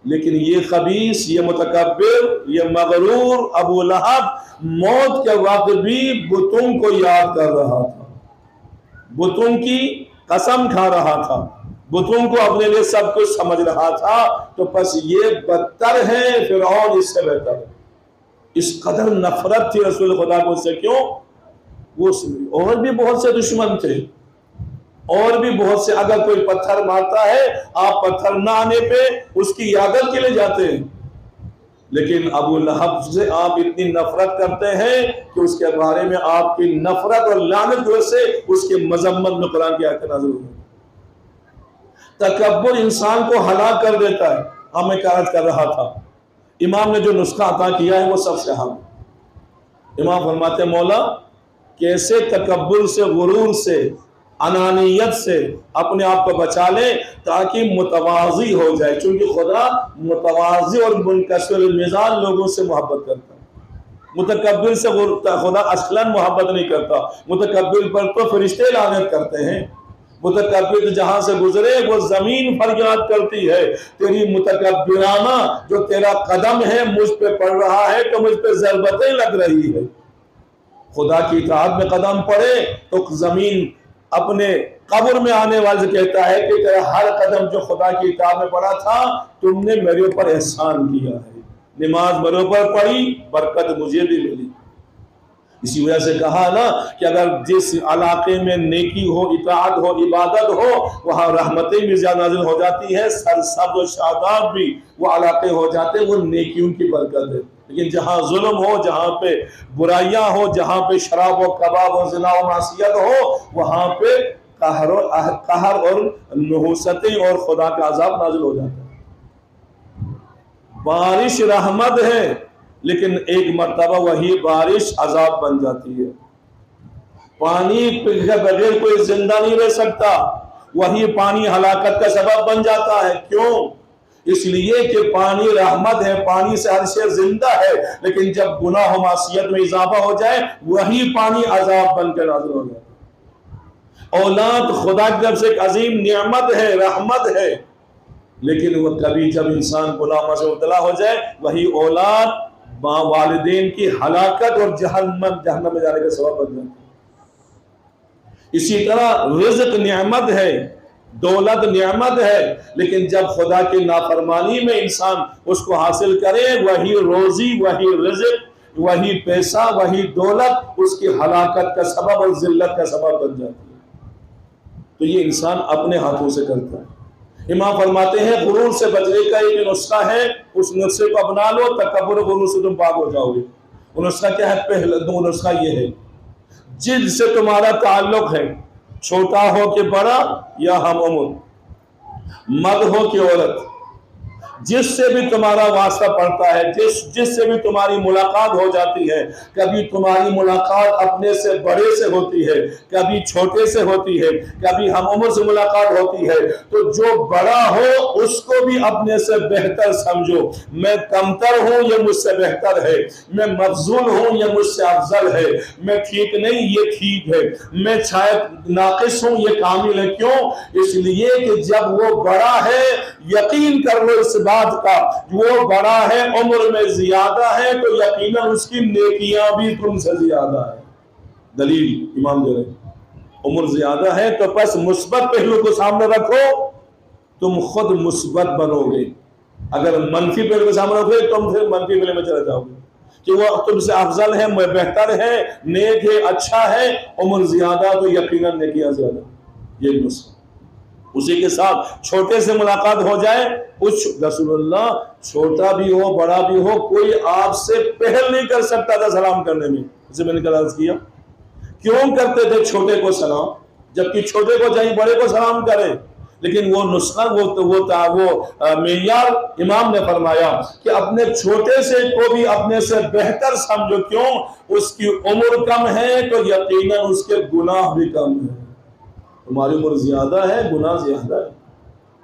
لیکن یہ خبیث، یہ متکبر، یہ مغرور ابو لہب موت کے وقت بھی بتوں کو یاد کر رہا تھا، بتوں کی قسم کھا رہا تھا، بتوں کو اپنے لیے سب کچھ سمجھ رہا تھا۔ تو پس یہ بدتر ہے، فرعون اس سے بہتر ہے۔ اس قدر نفرت تھی رسول خدا کو اس سے، کیوں؟ وہ اور بھی بہت سے دشمن تھے، اور بھی بہت سے، اگر کوئی پتھر مارتا ہے آپ پتھر نہ آنے پہ اس کی عیادت کے لیے جاتے ہیں، لیکن ابو لہب سے آپ اتنی نفرت کرتے ہیں کہ اس کے بارے میں آپ کی نفرت اور لعنت کی وجہ سے اس کی مذمت میں قرآن کی آیتیں نازل ہوئی۔ تکبر انسان کو ہلاک کر دیتا ہے۔ ہم ایک عرض کر رہا تھا، امام نے جو نسخہ عطا کیا ہے وہ سب سے اہم۔ امام فرماتے ہیں مولا کیسے تکبر سے، غرور سے، انانیت سے اپنے آپ کو بچا لے تاکہ متواضع ہو جائے، چونکہ خدا متواضع اور منکسر المزاج لوگوں سے محبت کرتا ہے۔ متکبر سے خدا اصلاً محبت نہیں کرتا، متکبر پر تو فرشتے لعنت کرتے ہیں۔ متکبر جہاں سے گزرے وہ زمین فریاد کرتی ہے، تیری متکبرانہ جو تیرا قدم ہے مجھ پہ پڑ رہا ہے تو مجھ پہ ضربتیں لگ رہی ہے۔ خدا کی اطاعت میں قدم پڑے تو زمین اپنے قبر میں آنے والے سے کہتا ہے کہ تیرا ہر قدم جو خدا کی اطاعت میں پڑا تھا تم نے میرے اوپر احسان کیا ہے، نماز میرے اوپر پڑھی، برکت مجھے بھی ملی۔ اسی وجہ سے کہا نا کہ اگر جس علاقے میں نیکی ہو، اطاعت ہو، عبادت ہو، وہاں رحمتیں بھی زیادہ نازل ہو جاتی ہے، سرسبز و شاداب بھی وہ علاقے ہو جاتے ہیں، وہ نیکیوں کی برکت ہے۔ لیکن جہاں ظلم ہو، جہاں پہ برائیاں ہو، جہاں پہ شراب و کباب و زنا و معصیت ہو، وہاں پہ قہر اور نحوستیں اور خدا کا عذاب نازل ہو جاتا ہے۔ بارش رحمت ہے، لیکن ایک مرتبہ وہی بارش عذاب بن جاتی ہے۔ پانی کے بغیر کوئی زندہ نہیں رہ سکتا، وہی پانی ہلاکت کا سبب بن جاتا ہے۔ کیوں؟ اس لیے کہ پانی رحمت ہے، پانی سے ہر شے زندہ ہے، لیکن جب گناہ و معصیت میں اضافہ ہو جائے، وہی پانی عذاب بن کر نازل ہو جاتا ہے۔ اولاد خدا کی طرف سے ایک عظیم نعمت ہے، رحمت ہے، لیکن وہ کبھی جب انسان گناہ سے مبتلا ہو جائے، وہی اولاد ماں والدین کی ہلاکت اور جہنم میں جانے کا سبب بن جاتا ہے۔ اسی طرح رزق نعمت ہے، دولت نعمت ہے، لیکن جب خدا کی نافرمانی میں انسان اس کو حاصل کرے، وہی روزی، وہی رزق، وہی پیسہ، وہی دولت اس کی ہلاکت کا سبب اور ذلت کا سبب بن جاتی ہے۔ تو یہ انسان اپنے ہاتھوں سے کرتا ہے۔ امام فرماتے ہیں غرور سے بچنے کا ایک نسخہ ہے، اس نسخے کو اپنا لو، تکبر و غرور سے تم پاک ہو جاؤ گے۔ وہ نسخہ کیا ہے؟ پہلا نسخہ یہ ہے، جن سے تمہارا تعلق ہے، چھوٹا ہو کہ بڑا یا ہم عمر، مرد ہو کہ عورت، جس سے بھی تمہارا واسطہ پڑتا ہے، جس سے بھی تمہاری ملاقات ہو جاتی ہے، کبھی تمہاری ملاقات اپنے سے بڑے سے ہوتی ہے، کبھی چھوٹے سے ہوتی ہے، کبھی ہم عمر سے ملاقات ہوتی ہے، تو جو بڑا ہو اس کو بھی اپنے سے بہتر سمجھو۔ میں کمتر ہوں، یہ مجھ سے بہتر ہے، میں مفضول ہوں، یہ مجھ سے افضل ہے، میں ٹھیک نہیں، یہ ٹھیک ہے، میں شاید ناقص ہوں، یہ کامل ہے۔ کیوں؟ اس لیے کہ جب وہ بڑا ہے، یقین کر لو اس بات کا، وہ بڑا ہے، عمر میں زیادہ ہے، تو یقیناً اس کی نیکیاں بھی تم سے زیادہ ہے۔ دلیل امام دے رہے، عمر زیادہ ہے تو پس مثبت پہلو کو سامنے رکھو، تم خود مثبت بنو گے۔ اگر منفی پہلو کو سامنے رکھو گے، تم پھر منفی پہلو میں چلے جاؤ گے کہ وہ تم سے افضل ہے، بہتر ہے، نیک ہے، اچھا ہے، عمر زیادہ تو یقیناً نیکیاں زیادہ۔ یہ نسخہ اسی کے ساتھ چھوٹے سے ملاقات ہو جائے، رسول اللہ چھوٹا بھی ہو بڑا بھی ہو، کوئی آپ سے پہل نہیں کر سکتا تھا سلام کرنے میں۔ اسے میں نے کل عرض کیا کیوں کرتے تھے چھوٹے کو سلام، جبکہ چھوٹے کو چاہیے بڑے کو سلام کرے، لیکن وہ نسخہ وہ معیار امام نے فرمایا کہ اپنے چھوٹے سے کو بھی اپنے سے بہتر سمجھو۔ کیوں؟ اس کی عمر کم ہے تو یقیناً اس کے گناہ بھی کم ہے۔ تمہاری عمر زیادہ ہے، گناہ زیادہ ہے،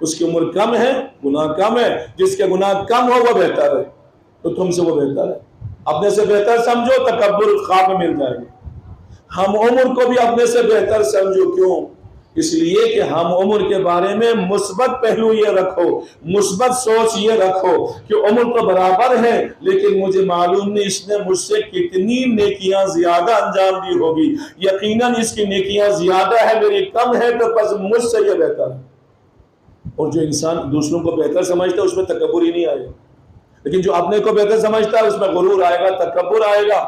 اس کی عمر کم ہے، گناہ کم ہے۔ جس کے گناہ کم ہو وہ بہتر ہے، تو تم سے وہ بہتر ہے۔ اپنے سے بہتر سمجھو، تکبر خواب میں مل جائے گا۔ ہم عمر کو بھی اپنے سے بہتر سمجھو۔ کیوں؟ اس لیے کہ ہم عمر کے بارے میں مثبت پہلو یہ رکھو، مثبت سوچ یہ رکھو کہ عمر تو برابر ہے، لیکن مجھے معلوم نہیں اس نے مجھ سے کتنی نیکیاں زیادہ انجام دی ہوگی، یقیناً اس کی نیکیاں زیادہ ہے، میری کم ہے، تو بس مجھ سے یہ بہتر ہے۔ اور جو انسان دوسروں کو بہتر سمجھتا ہے اس میں تکبر ہی نہیں آئے گا، لیکن جو اپنے کو بہتر سمجھتا ہے اس میں غرور آئے گا، تکبر آئے گا۔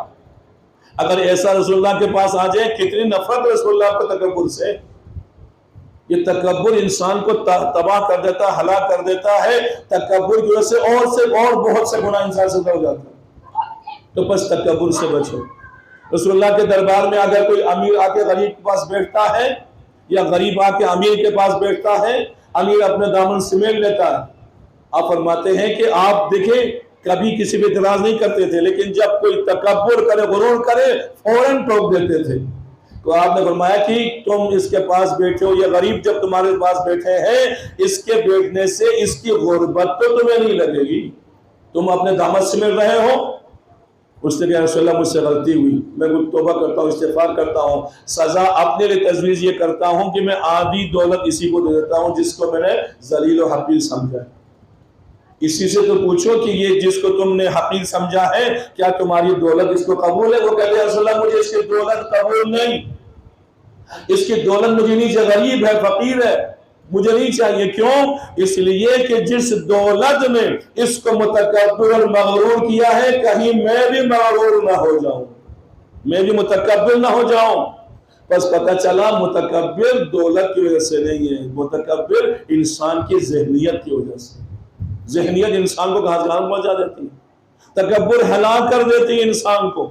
اگر ایسا رسول اللہ کے پاس آ جائے، کتنی نفرت رسول اللہ کو تکبر سے۔ یہ تکبر انسان کو تباہ کر دیتا ہے، ہلاک کر دیتا ہے۔ تکبر کی وجہ سے اور بہت سے گناہ انسان سے ہو جاتا ہے۔ تو بس تکبر سے بچو۔ رسول اللہ کے دربار میں اگر کوئی امیر آ کے غریب کے پاس بیٹھتا ہے، یا غریب آ کے امیر کے پاس بیٹھتا ہے، امیر اپنے دامن سمیٹ لیتا ہے۔ آپ فرماتے ہیں کہ آپ دیکھیں کبھی کسی پہ اعتراض نہیں کرتے تھے، لیکن جب کوئی تکبر کرے، غرور کرے، فوراً ٹوک دیتے تھے۔ تو آپ نے فرمایا کہ تم اس کے پاس بیٹھے ہو، یہ غریب جب تمہارے پاس بیٹھے ہیں، اس کے بیٹھنے سے اس کی غربت تو تمہیں نہیں لگے گی، تم اپنے دامن سمیٹ رہے ہو۔ اس نے کہا رسول اللہ مجھ سے غلطی ہوئی، میں توبہ کرتا ہوں، استغفار کرتا ہوں، سزا اپنے لیے تجویز یہ کرتا ہوں کہ میں آدھی دولت اسی کو دے دیتا ہوں جس کو میں نے ذلیل و حقیر سمجھا ہے۔ اسی سے تو پوچھو کہ یہ جس کو تم نے حقیر سمجھا ہے، کیا تمہاری دولت اس کو قبول ہے؟ وہ کہتے ہیں رسول اللہ مجھے اس کی دولت قبول نہیں، اس کی دولت مجھے نہیں، غریب ہے، فقیر ہے۔ مجھے نہیں چاہیے. کیوں؟ اس لیے کہ جس دولت نے اس کو متکبر اور مغرور کیا ہے کہیں میں بھی مغرور نہ ہو جاؤں, میں بھی متکبر نہ ہو جاؤں. بس پتہ چلا متکبر دولت کی وجہ سے نہیں ہے, متکبر انسان کی ذہنیت کی وجہ سے. ذہنیت انسان کو کہاں پہنچا دیتی ہے, تکبر ہلاک کر دیتی ہے انسان کو.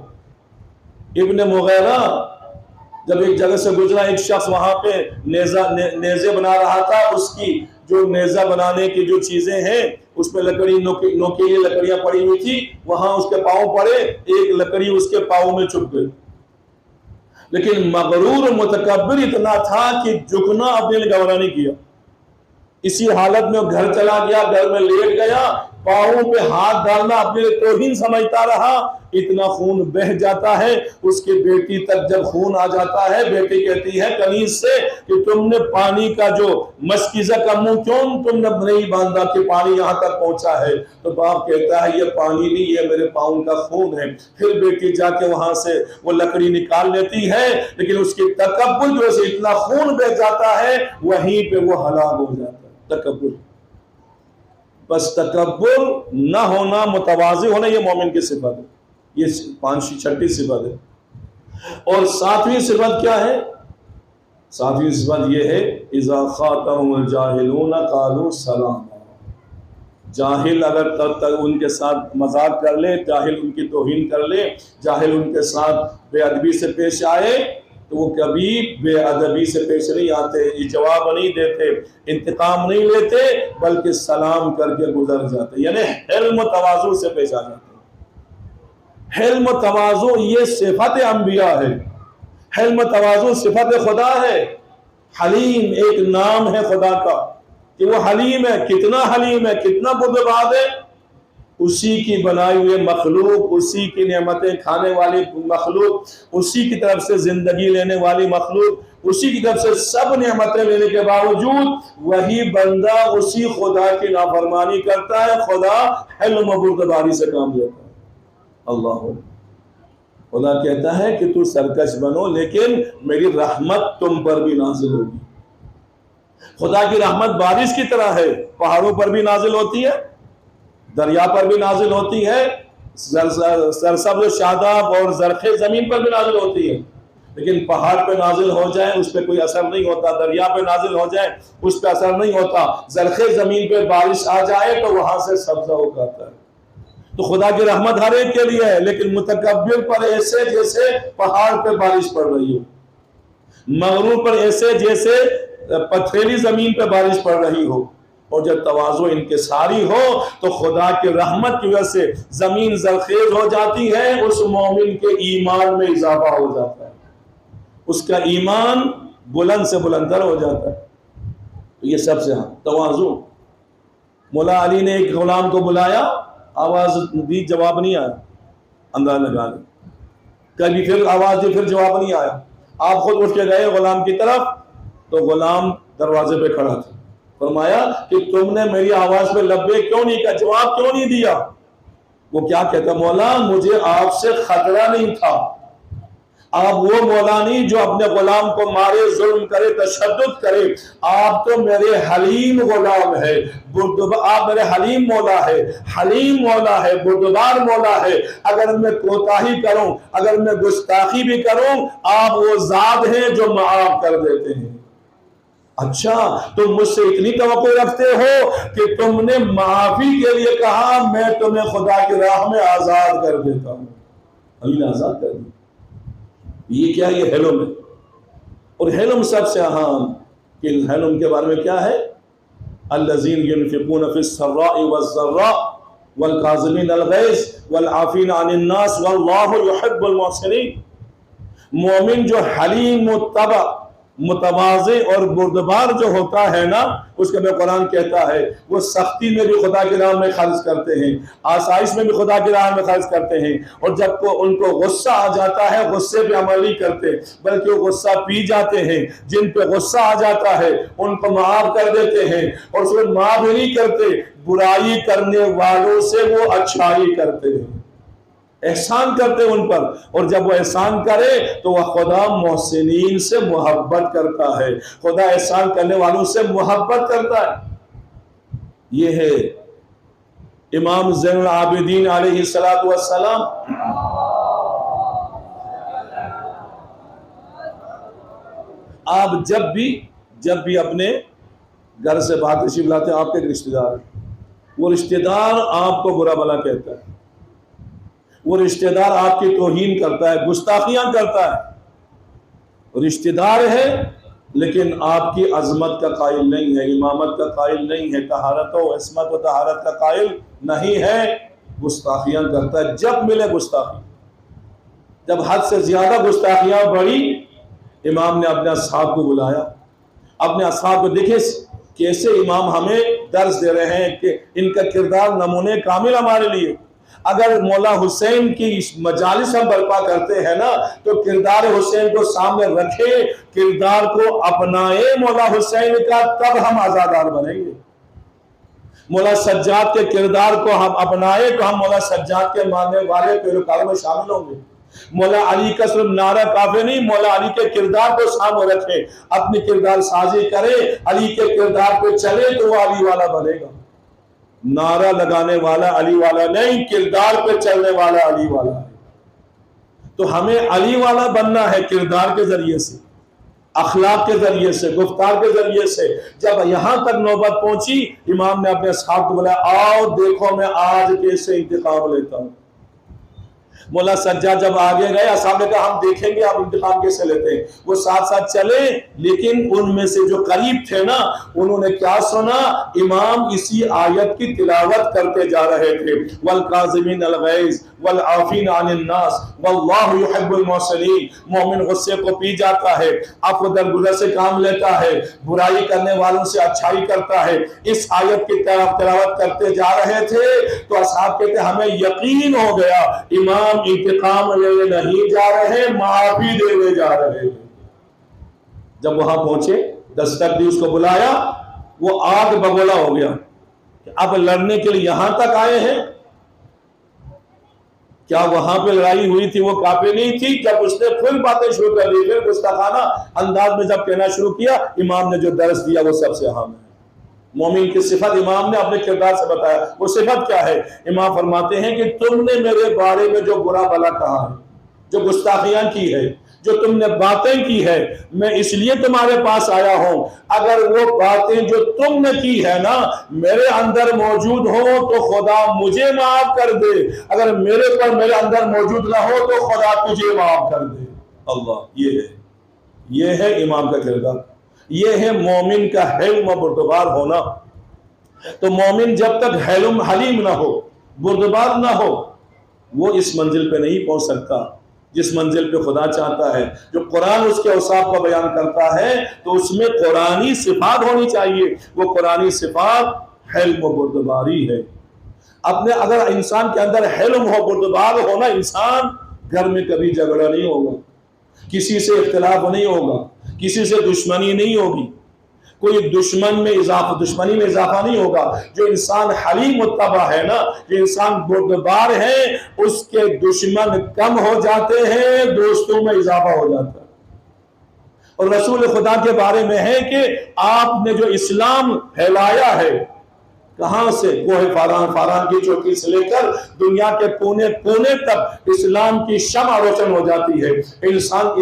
ابن مغیرہ جب ایک جگہ سے گزرا, ایک شخص وہاں پہ نیزے بنا رہا تھا. اس کی جو نیزہ بنانے کی جو چیزیں ہیں اس پہ لکڑی نوکیلی لکڑیاں پڑی ہوئی تھی, وہاں اس کے پاؤں پڑے, ایک لکڑی اس کے پاؤں میں چپ گئی. لیکن مغرور متکبر اتنا تھا کہ جھکنا اپنے لیے گوارا نہیں کیا. اسی حالت میں وہ گھر چلا گیا, گھر میں لیٹ گیا, پاؤں پہ ہاتھ ڈالنا اپنے لیے توہین سمجھتا رہا. اتنا خون بہ جاتا ہے, اس کی بیٹی تک جب خون آ جاتا ہے, بیٹی کہتی ہے کنیز سے کہ تم نے پانی کا جو مشکیزہ کا منہ کیوں تم نے نہیں باندھا کہ پانی یہاں تک پہنچا ہے. تو باپ کہتا ہے یہ پانی نہیں, یہ میرے پاؤں کا خون ہے. پھر بیٹی جا کے وہاں سے وہ لکڑی نکال لیتی ہے, لیکن اس کی تکبر جو سے اتنا خون بہ جاتا ہے وہیں پہ وہ ہلاک ہو جاتا ہے. تکبر, بس تکبر نہ ہونا, متواضع ہونا, یہ مومن کی صفت ہے. یہ 6 صفت ہے. اور 7ویں صفت کیا ہے؟ 7ویں صفت یہ ہے اذا خاطبهم الجاهلون قالوا سلاما. جاہل اگر تک ان کے ساتھ مذاق کر لے, جاہل ان کی توہین کر لے, جاہل ان کے ساتھ بے ادبی سے پیش آئے تو وہ کبھی بے ادبی سے پیش نہیں آتے, جواب نہیں دیتے, انتقام نہیں لیتے, بلکہ سلام کر کے گزر جاتے. یعنی حلم و تواضع سے پیش آ جاتے. حلم و تواضع یہ صفت انبیاء ہے. حلم و تواضع صفت خدا ہے. حلیم ایک نام ہے خدا کا کہ وہ حلیم ہے. کتنا حلیم ہے, کتنا بردبار ہے. اسی کی بنائی ہوئی مخلوق, اسی کی نعمتیں کھانے والی مخلوق, اسی کی طرف سے زندگی لینے والی مخلوق, اسی کی طرف سے سب نعمتیں لینے کے باوجود وہی بندہ اسی خدا کی نافرمانی کرتا ہے. خدا حلم و بردباری سے کام لیتا ہے. اللہ خدا کہتا ہے کہ تو سرکش بنو لیکن میری رحمت تم پر بھی نازل ہوگی. خدا کی رحمت بارش کی طرح ہے, پہاڑوں پر بھی نازل ہوتی ہے, دریا پر بھی نازل ہوتی ہے, سرسبز شاداب اور زرخیز زمین پر بھی نازل ہوتی ہے. لیکن پہاڑ پہ نازل ہو جائے اس پہ کوئی اثر نہیں ہوتا, دریا پہ نازل ہو جائے اس پہ اثر نہیں ہوتا, زرخیز زمین پہ بارش آ جائے تو وہاں سے سبزہ اگاتا ہے. تو خدا کی رحمت ہر ایک کے لیے ہے, لیکن متکبر پر ایسے جیسے پہاڑ پہ بارش پڑ رہی ہو, مغرور پر ایسے جیسے پتھریلی زمین پہ بارش پڑ رہی ہو. اور جب تواضع انکساری ہو تو خدا کی رحمت کی وجہ سے زمین زرخیز ہو جاتی ہے, اس مومن کے ایمان میں اضافہ ہو جاتا ہے, اس کا ایمان بلند سے بلندر ہو جاتا ہے. یہ سب سے تواضع. مولا علی نے ایک غلام کو بلایا, آواز دی, جواب نہیں آیا, انداز لگا لی. کبھی پھر آواز دی, پھر جواب نہیں آیا. آپ خود اٹھ کے گئے غلام کی طرف تو غلام دروازے پہ کھڑا تھا. فرمایا کہ تم نے میری آواز پہ لبیک کیوں نہیں کہا, جواب کیوں نہیں دیا؟ وہ کیا کہتا, مولا مجھے آپ سے خطرہ نہیں تھا. آپ وہ مولا نہیں جو اپنے غلام کو مارے, ظلم کرے, تشدد کرے. آپ تو میرے حلیم غلام ہے, آپ میرے حلیم مولا ہے, حلیم مولا ہے, بردبار مولا ہے. اگر میں کوتاہی کروں, اگر میں گستاخی بھی کروں, آپ وہ ذات ہیں جو معاف کر دیتے ہیں. اچھا تم مجھ سے اتنی توقع رکھتے ہو کہ تم نے معافی کے لیے کہا, میں تمہیں خدا کی راہ میں آزاد کر دیتا ہوں. ابھی آزاد کر دوں. یہ کیا, یہ حلم ہے. اور حلم سب سے اہم کہ حلم کے بارے میں کیا ہے, الذین ينفقون فی السراء والضراء والکاظمین الغیظ والعافین عن الناس واللہ یحب المحسنین. مومن جو حلیم متبع متواضع اور بردبار جو ہوتا ہے نا, اس کا میں قرآن کہتا ہے وہ سختی میں بھی خدا کی راہ میں خرچ کرتے ہیں, آسائش میں بھی خدا کی راہ میں خرچ کرتے ہیں. اور جب ان کو غصہ آ جاتا ہے غصے پہ عمل نہیں کرتے بلکہ وہ غصہ پی جاتے ہیں. جن پہ غصہ آ جاتا ہے ان کو معاف کر دیتے ہیں, اور اس میں معاف نہیں کرتے, برائی کرنے والوں سے وہ اچھائی کرتے ہیں. احسان کرتے ان پر، اور جب وہ احسان کرے تو وہ خدا محسنین سے محبت کرتا ہے، خدا احسان کرنے والوں سے محبت کرتا ہے۔ یہ ہے امام زین العابدین علیہ السلام۔ آپ جب بھی اپنے گھر سے باہر تشریف لاتے ہیں، آپ کے ایک رشتہ دار ہے، وہ رشتہ دار آپ کو برا بھلا کہتا ہے، وہ رشتہ دار آپ کی توہین کرتا ہے، گستاخیاں کرتا ہے، رشتہ دار ہے لیکن آپ کی عظمت کا قائل نہیں ہے، امامت کا قائل نہیں ہے، طہارت و عصمت و طہارت کا قائل نہیں ہے، گستاخیاں کرتا ہے۔ جب ملے گستاخی، جب حد سے زیادہ گستاخیاں بڑھی، امام نے اپنے اصحاب کو بلایا، اپنے اصحاب کو دیکھیں کیسے امام ہمیں درس دے رہے ہیں کہ ان کا کردار نمونے کامل ہمارے لیے۔ اگر مولا حسین کی مجالس ہم برپا کرتے ہیں نا تو کردار حسین کو سامنے رکھے، کردار کو اپنائے مولا حسین کا، تب ہم آزادار بنیں گے۔ مولا سجاد کے کردار کو ہم اپنائے تو ہم مولا سجاد کے ماننے والے پیروکاروں میں شامل ہوں گے۔ مولا علی کا صرف نعرہ کافی نہیں، مولا علی کے کردار کو سامنے رکھے، اپنی کردار سازی کرے، علی کے کردار پہ چلے تو وہ علی والا بنے گا۔ نعرہ لگانے والا علی والا نہیں، کردار پہ چلنے والا علی والا ہے۔ تو ہمیں علی والا بننا ہے کردار کے ذریعے سے، اخلاق کے ذریعے سے، گفتار کے ذریعے سے۔ جب یہاں تک نوبت پہنچی، امام نے اپنے اصحاب کو بولا آؤ دیکھو میں آج کیسے انتقام لیتا ہوں۔ مولا سجاد جب آگے گئے، اصحاب نے کہا ہم دیکھیں گے آپ انتقام کیسے لیتے ہیں۔ وہ ساتھ ساتھ چلے، لیکن ان میں سے جو قریب تھے نا، انہوں نے کیا سنا؟ امام اسی آیت کی تلاوت کرتے جا رہے تھے، وَالْقَاظِمِينَ الْغَيْظَ وَالْعَافِينَ عَنِ النَّاسِ وَاللَّهُ يُحِبُّ الْمُحْسِنِينَ۔ مومن غصے کو پی جاتا ہے، عفو درگزر سے کام لیتا ہے، برائی کرنے والوں سے اچھائی کرتا ہے۔ اس آیت کی تلاوت کرتے جا رہے تھے تو اصحاب کہتے ہمیں یقین ہو گیا امام انتقام لینے نہیں جا رہے، معافی دینے جا رہے ہیں۔ جب وہاں پہنچے، دستک دی، اس کو بلایا، وہ آگ بگولا ہو گیا کہ اب لڑنے کے لیے یہاں تک آئے ہیں۔ کیا وہاں پہ لڑائی ہوئی تھی وہ کافی نہیں تھی؟ جب اس نے پھر باتیں شروع کر دی، پھر گستاخانہ انداز میں جب کہنا شروع کیا، امام نے جو درس دیا وہ سب سے اہم ہے۔ مومن کی صفت امام نے اپنے کردار سے بتایا، وہ صفت کیا ہے؟ امام فرماتے ہیں کہ تم نے میرے بارے میں جو برا بھلا کہا ہے، جو گستاخیاں کی ہے، جو تم نے باتیں کی ہے، میں اس لیے تمہارے پاس آیا ہوں۔ اگر وہ باتیں جو تم نے کی ہے نا میرے اندر موجود ہو تو خدا مجھے معاف کر دے، اگر میرے اندر موجود نہ ہو تو خدا تجھے معاف کر دے۔ اللہ، یہ ہے امام کا کردار، یہ ہے مومن کا حلم و بردبار ہونا۔ تو مومن جب تک حلیم نہ ہو، بردبار نہ ہو، وہ اس منزل پہ نہیں پہنچ سکتا جس منزل پہ خدا چاہتا ہے۔ جو قرآن اس کے اوصاف کو بیان کرتا ہے تو اس میں قرآنی صفات ہونی چاہیے، وہ قرآنی صفات حلم و بردباری ہے۔ اگر انسان کے اندر حلم ہو، بردبار ہونا، انسان گھر میں کبھی جھگڑا نہیں ہوگا، کسی سے اختلاف نہیں ہوگا، کسی سے دشمنی نہیں ہوگی، کوئی دشمنی میں اضافہ نہیں ہوگا۔ جو انسان حلیم متبع ہے نا، جو انسان بردبار ہے، اس کے دشمن کم ہو جاتے ہیں، دوستوں میں اضافہ ہو جاتا ہے۔ اور رسول خدا کے بارے میں ہے کہ آپ نے جو اسلام پھیلایا ہے، کہاں سے؟ کوہ فاران کی چوٹی سے لے کر دنیا کے کونے کونے تک اسلام کی شمع روشن ہو جاتی ہے،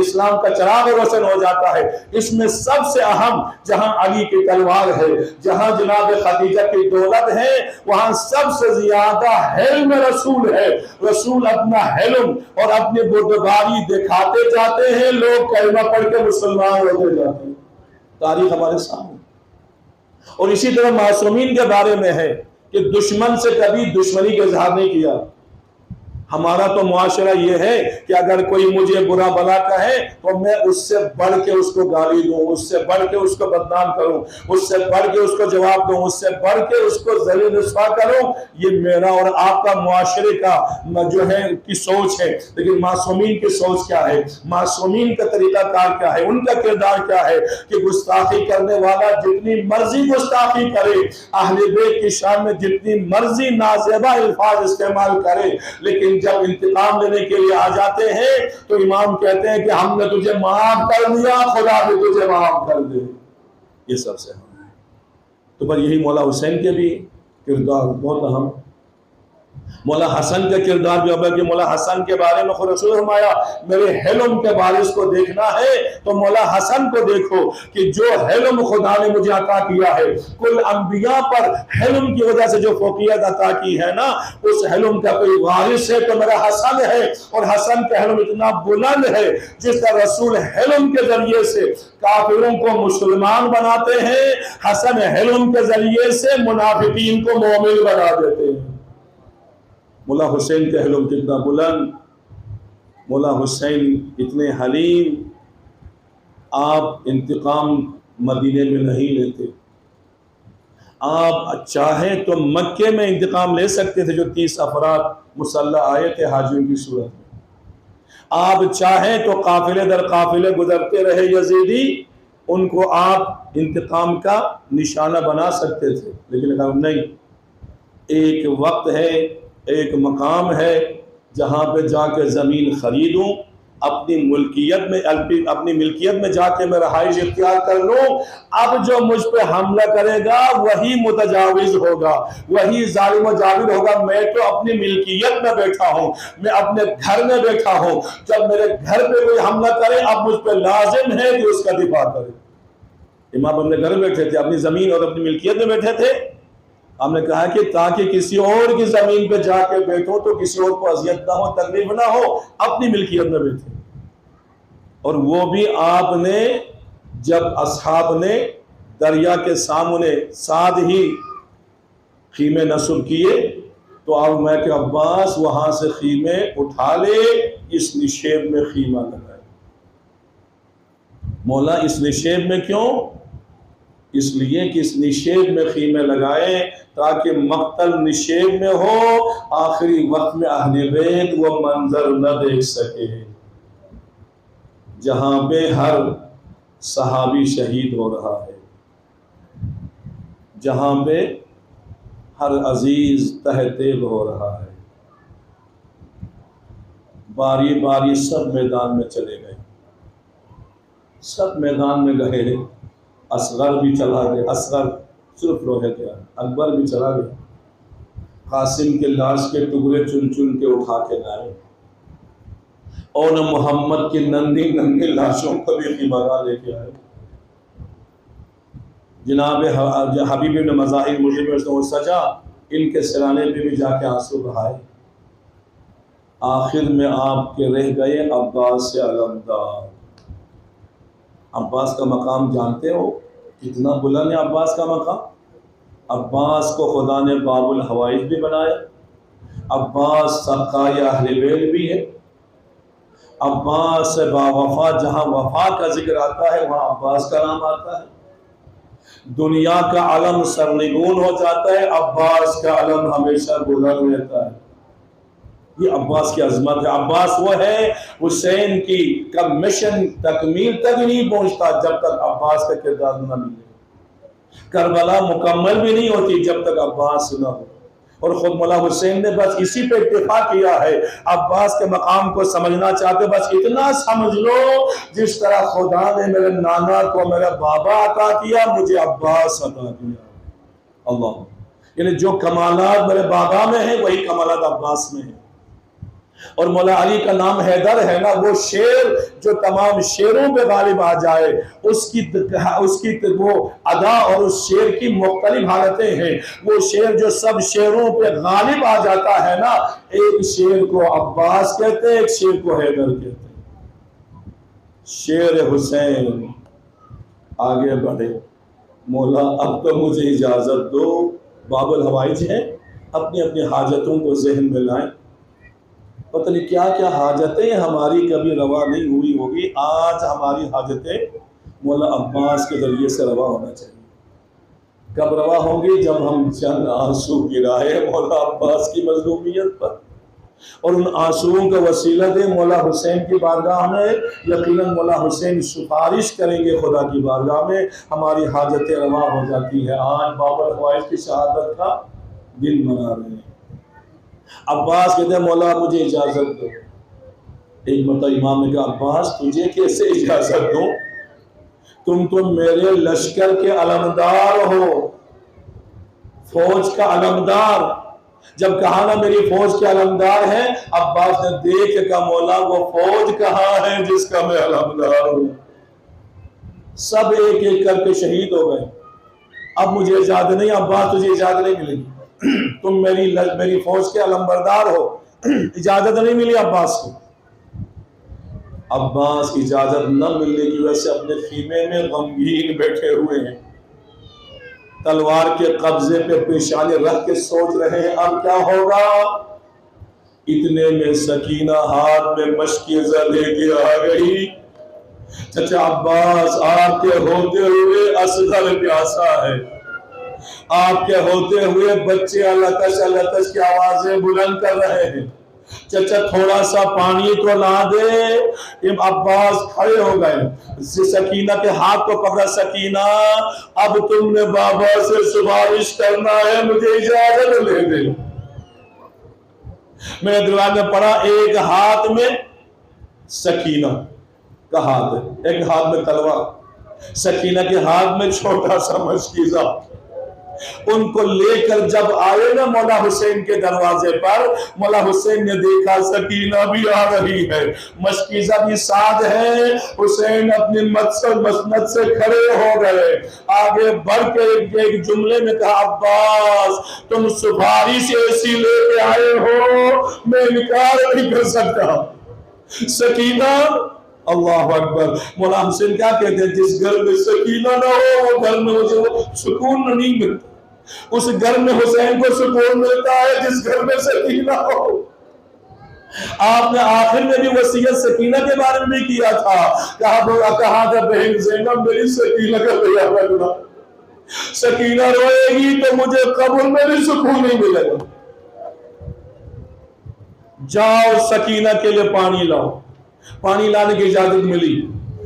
اسلام کا چراغ روشن ہو جاتا ہے۔ اس میں سب سے اہم جہاں علی کی تلوار ہے، جہاں جناب خدیجہ کی دولت ہے، وہاں سب سے زیادہ حلم رسول ہے۔ رسول اپنا حلم اور اپنی بردباری دکھاتے جاتے ہیں، لوگ کلمہ پڑھ کے مسلمان ہوتے جاتے ہیں۔ تاریخ ہمارے سامنے۔ اور اسی طرح معصومین کے بارے میں ہے کہ دشمن سے کبھی دشمنی کا اظہار نہیں کیا۔ ہمارا تو معاشرہ یہ ہے کہ اگر کوئی مجھے برا بھلا کہے تو میں اس سے بڑھ کے اس کو گالی دوں، اس سے بڑھ کے اس کو بدنام کروں، اس سے بڑھ کے اس کو جواب دوں، اس سے بڑھ کے اس کو ذلیل رسوا کروں۔ یہ میرا اور آپ کا معاشرے کا جو ہے کی سوچ ہے۔ لیکن معصومین کی سوچ کیا ہے؟ معصومین کا طریقہ کار کیا ہے؟ ان کا کردار کیا ہے؟ کہ گستاخی کرنے والا جتنی مرضی گستاخی کرے، اہل بیت کی شان میں جتنی مرضی نازیبہ الفاظ استعمال کرے، لیکن لیکن جب انتقام لینے کے لیے آ جاتے ہیں تو امام کہتے ہیں کہ ہم نے تجھے معاف کر دیا، خدا بھی تجھے معاف کر دے۔ یہ سب سے اہم ہے۔ تو پر یہی مولا حسین کے بھی کردار بہت اہم، مولا حسن کا کردار بھی اب کہ مولا حسن کے بارے میں خود رسول فرمایا میرے حلم کے بارش کو دیکھنا ہے تو مولا حسن کو دیکھو کہ جو حلم خدا نے مجھے عطا کیا ہے، کل انبیاء پر حلم کی وجہ سے جو فوقیت عطا کی ہے نا، اس حلم کا کوئی وارث ہے تو میرا حسن ہے، اور حسن کا حلم اتنا بلند ہے جس کا رسول حلم کے ذریعے سے کافروں کو مسلمان بناتے ہیں، حسن حلم کے ذریعے سے منافقین کو مومن بنا دیتے ہیں۔ مولا حسین کا حلم کتنا بلند، مولا حسین اتنے حلیم، آپ انتقام مدینے میں نہیں لیتے، آپ چاہیں تو مکے میں انتقام لے سکتے تھے جو 30 افراد مسلح آئے تھے حاجیوں کی صورت میں، آپ چاہیں تو قافلے در قافلے گزرتے رہے یزیدی، ان کو آپ انتقام کا نشانہ بنا سکتے تھے، لیکن نہیں، ایک وقت ہے، ایک مقام ہے جہاں پہ جا کے زمین خریدوں، اپنی ملکیت میں جا کے میں رہائش اختیار کر لوں، اب جو مجھ پہ حملہ کرے گا وہی متجاوز ہوگا، وہی ظالم و جابر ہوگا، میں تو اپنی ملکیت میں بیٹھا ہوں، میں اپنے گھر میں بیٹھا ہوں، جب میرے گھر پہ کوئی حملہ کرے اب مجھ پہ لازم ہے کہ اس کا دفاع کرے۔ امام اپنے گھر بیٹھے تھے، اپنی زمین اور اپنی ملکیت میں بیٹھے تھے، ہم نے کہا کہ تاکہ کسی اور کی زمین پہ جا کے بیٹھو تو کسی اور کو اذیت نہ ہو، تکلیف نہ ہو، اپنی ملکیت میں بیٹھے، اور وہ بھی آپ نے جب اصحاب نے دریا کے سامنے ساتھ ہی خیمے نصب کیے تو آپ میں کہ عباس وہاں سے خیمے اٹھا لے، اس نشیب میں خیمہ لگائے۔ مولا اس نشیب میں کیوں؟ اس لیے کہ اس نشیب میں خیمے لگائے تاکہ مقتل نشیب میں ہو، آخری وقت میں اہل بیت وہ منظر نہ دیکھ سکے جہاں پہ ہر صحابی شہید ہو رہا ہے، جہاں پہ ہر عزیز تہذیب ہو رہا ہے۔ باری باری سب میدان میں چلے گئے، سب میدان میں گئے، اصغر بھی چلا گیا، اصغر صرف روحے گیا، اکبر بھی چلا گیا، قاسم کے لاش کے ٹکڑے چن چن کے اٹھا کے لائے، اور محمد کی ننھی ننھی لاشوں کو بھی خیمہ لے کے آئے۔ جناب حبیب بن مظاہر مجھے سجا، ان کے سرانے پہ بھی جا کے آنسو بہائے، آخر میں آپ کے رہ گئے عباس سے علمدار۔ عباس کا مقام جانتے ہو کتنا بلند ہے عباس کا مقام؟ عباس کو خدا نے باب الحوائج بھی بنایا، عباس سقائے اہل بیت بھی ہے، عباس سے باوفا، جہاں وفا کا ذکر آتا ہے وہاں عباس کا نام آتا ہے، دنیا کا علم سرنگون ہو جاتا ہے، عباس کا علم ہمیشہ بلند رہتا ہے۔ یہ عباس کی عظمت ہے۔ عباس وہ ہے حسین کی کا مشن تکمیل تک نہیں پہنچتا جب تک عباس کا کردار نہ ملے، کربلا مکمل بھی نہیں ہوتی جب تک عباس نہ ہو، اور خود مولا حسین نے بس اسی پہ اتفاق کیا ہے۔ عباس کے مقام کو سمجھنا چاہتے بس اتنا سمجھ لو جس طرح خدا نے میرے نانا کو میرا بابا عطا کیا مجھے عباس عطا کیا، اللہ، یعنی جو کمالات میرے بابا میں ہیں وہی کمالات عباس میں ہیں۔ اور مولا علی کا نام حیدر ہے نا، وہ شیر جو تمام شیروں پہ غالب آ جائے، اس کی وہ ادا اور اس شیر کی مختلف حالتیں ہیں، وہ شیر جو سب شیروں پہ غالب آ جاتا ہے نا، ایک شیر کو عباس کہتے ہیں، ایک شیر کو حیدر کہتے ہیں۔ شیر حسین آگے بڑھے، مولا اب تو مجھے اجازت دو، باب الحوائج ہے، اپنی اپنی حاجتوں کو ذہن میں لائیں، پتہ نہیں کیا کیا حاجتیں ہماری کبھی روا نہیں ہوئی ہوگی، آج ہماری حاجتیں مولا عباس کے ذریعے سے روا ہونا چاہیے۔ کب روا ہوں گی؟ جب ہم چند آنسو گرائے مولا عباس کی مظلومیت پر، اور ان آنسوؤں کا وسیلہ دے مولا حسین کی بارگاہ میں، یقیناً مولا حسین سفارش کریں گے خدا کی بارگاہ میں، ہماری حاجتیں روا ہو جاتی ہے۔ آج باب الحوائج کی شہادت کا دن منا رہے ہیں، عباس کہتے ہیں مولا مجھے اجازت دو۔ ایک مرتبہ امام نے کہا عباس تجھے کیسے اجازت دوں، تم تو میرے لشکر کے علمدار ہو، فوج کا علمدار۔ جب کہا نا میری فوج کے علمدار ہیں، عباس نے دیکھ کے کہا مولا وہ فوج کہاں ہے جس کا میں علمدار ہوں؟ سب ایک ایک کر کے شہید ہو گئے۔ اب مجھے اجازت نہیں، عباس تجھے اجازت نہیں ملے گی، تم میری فوج کے علمبردار ہو، اجازت نہیں ملی عباس کو۔ عباس کی اجازت نہ ملنے کی وجہ سے اپنے خیمے میں غمگین بیٹھے ہوئے ہیں، تلوار کے قبضے پہ پیشانی رکھ کے سوچ رہے ہیں اب کیا ہوگا۔ اتنے میں سکینہ ہاتھ میں مشکیزہ لے کے آ گئی۔ چچا عباس آپ کے ہوتے ہوئے اصغر پیاسا ہے، آپ کے ہوتے ہوئے بچے الکش کی آوازیں بلند کر رہے ہیں، چچا تھوڑا سا پانی تو لا دے۔ عباس کھڑے ہو گئے، سکینہ کے ہاتھ کو پکڑا، سکینہ اب تم نے بابا سے سفارش کرنا ہے، مجھے اجازت لے دے۔ میں نے دیوار میں پڑھا ایک ہاتھ میں سکینہ کا ہاتھ ہے، ایک ہاتھ میں تلوار، سکینہ کے ہاتھ میں چھوٹا سا مشکیزہ۔ ان کو لے کر جب آئے نا مولا حسین کے دروازے پر، مولا حسین نے دیکھا سکینہ بھی آ رہی ہے، مشکیزہ بھی ساتھ ہے۔ حسین اپنی مسند سے کھڑے ہو گئے، آگے بڑھ کے ایک جملے میں کہا عباس تم سفارش ایسی لے کے آئے ہو میں انکار نہیں کر سکتا۔ سکینہ اللہ اکبر، مولا حسین کیا کہتے ہیں جس گھر میں سکینہ نہ ہو وہ گھر میں مجھے وہ سکون نہیں ملتا، اس گھر میں حسین کو سکون ملتا ہے جس گھر میں سکینہ ہو۔ آپ نے آخر میں بھی وصیت سکینہ کے بارے میں بھی کیا تھا، کہا تھا بہن زینب میری سکینہ کا خیال رکھنا، سکینہ روئے گی تو مجھے قبر میں بھی سکون نہیں ملے گا۔ جاؤ سکینہ کے لیے پانی لاؤ۔ پانی لانے کی اجازت ملی،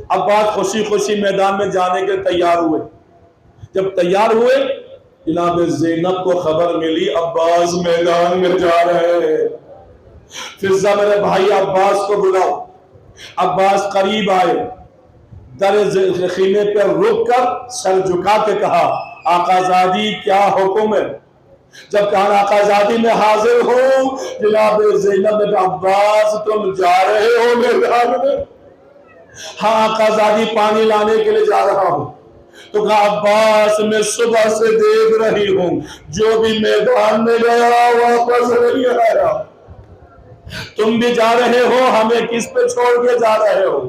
عباس خوشی خوشی میدان میں جانے کے تیار ہوئے۔ جب تیار ہوئے جناب زینب کو خبر ملی عباس میدان میں جا رہے ہیں۔ فضہ میرے بھائی عباس کو بلاؤ۔ عباس قریب آئے، در خیمے پہ رک کر سر جھکا کے کہا آقا زادی کیا حکم ہے؟ جب کہا آقا زادی میں حاضر ہوں، جناب زینب نے کہا عباس تم جا رہے ہو میدان میں؟ ہاں آقا زادی پانی لانے کے لیے جا رہا ہوں۔ تو کہا عباس میں صبح سے دیکھ رہی ہوں جو بھی میدان میں گیا واپس نہیں آیا، تم بھی جا رہے ہو، ہمیں کس پہ چھوڑ کے جا رہے ہو؟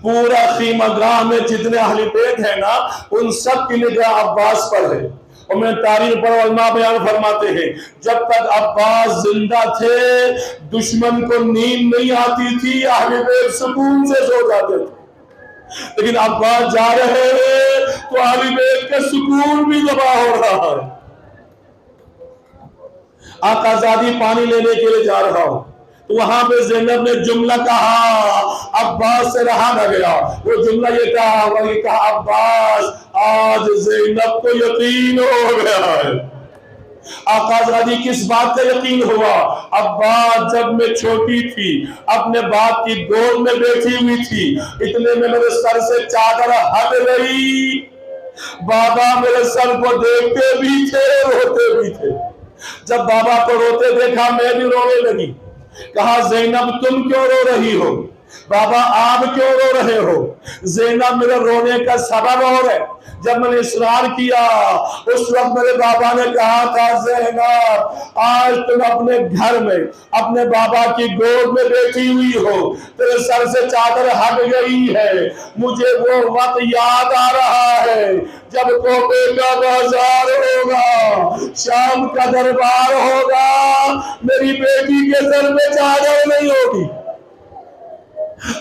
پورا خیمہ گاہ میں جتنے اہل بیت ہیں نا ان سب کی نگاہ عباس پر ہے۔ اور میں تاریخ پر علماء بیان فرماتے ہیں جب تک عباس زندہ تھے دشمن کو نیند نہیں آتی تھی، اہل بیت سکون سے سو جاتے تھے، لیکن عباس جا رہے ہیں تو اہل بیت کا سکون بھی تباہ ہو رہا ہے۔ آقا زادی پانی لینے کے لیے جا رہا ہوں تو وہاں پہ زینب نے جملہ کہا، عباس سے رہا نہ گیا، وہ جملہ یہ کہا عباس آج زینب کو یقین ہو گیا ہے۔ آقا زادی کس بات کا یقین ہوا؟ عباس جب میں چھوٹی تھی اپنے باپ کی گود میں بیٹھی ہوئی تھی، اتنے میں میرے سر سے چادر ہٹ گئی، بابا میرے سر کو دیکھتے بھی تھے روتے بھی تھے۔ جب بابا کو روتے دیکھا میں بھی رونے لگی، کہا زینب تم کیوں رو رہی ہو؟ بابا آپ کیوں رو رہے ہو؟ زینب میرے رونے کا سبب اور ہے، جب میں نے اصرار کیا اس وقت میرے بابا نے کہا تھا زینب آج تم اپنے گھر میں اپنے بابا کی گود میں بیٹھی ہوئی ہو، تیرے سر سے چادر ہٹ گئی ہے، مجھے وہ وقت یاد آ رہا ہے جب کوپے کا بازار ہوگا، شام کا دربار ہوگا، میری بیٹی کے سر میں چادر نہیں ہوگی،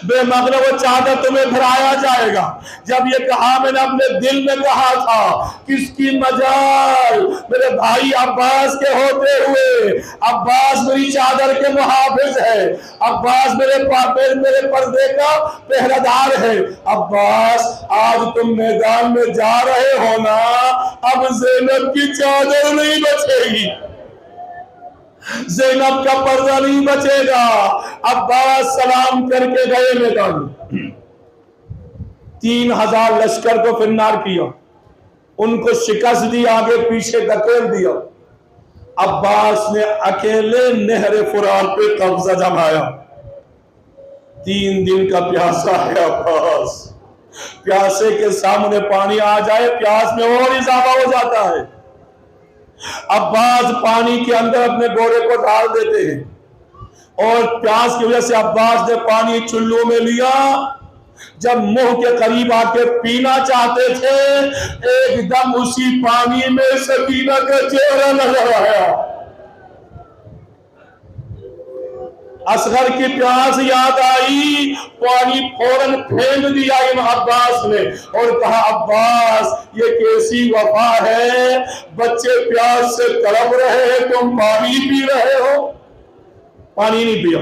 بے مغرب وہ چادر تمہیں پھرایا جائے گا۔ جب یہ کہا میں نے اپنے دل میں کہا تھا کس کی مجال میرے بھائی عباس کے ہوتے ہوئے، عباس میری چادر کے محافظ ہے، عباس میرے پردے کا پہرہ دار ہے۔ عباس آج تم میدان میں جا رہے ہو نا، اب زینب کی چادر نہیں بچے گی۔ زینب کا پردہ نہیں بچے گا۔ عباس سلام کر کے گئے میدان، 3000 لشکر کو فرنار کیا، ان کو شکست دی، آگے پیچھے دھکیل دیا۔ عباس نے اکیلے نہر فرات پہ قبضہ جمایا۔ 3 دن کا پیاسا ہے عباس، پیاسے کے سامنے پانی آ جائے پیاس میں اور اضافہ ہو جاتا ہے۔ عباس پانی کے اندر اپنے گھوڑے کو ڈال دیتے ہیں، اور پیاس کی وجہ سے عباس نے پانی چلو میں لیا، جب منہ کے قریب آ کے پینا چاہتے تھے، ایک دم اسی پانی میں سکینہ کا چہرہ نظر آیا۔ اصغر کی پیاس یاد آئی، پانی فوراً پھینک دیا عباس نے اور کہا عباس یہ کیسی وفا ہے، بچے پیاس سے تڑپ رہے ہیں، تم پانی پی رہے ہو۔ پانی نہیں پیا،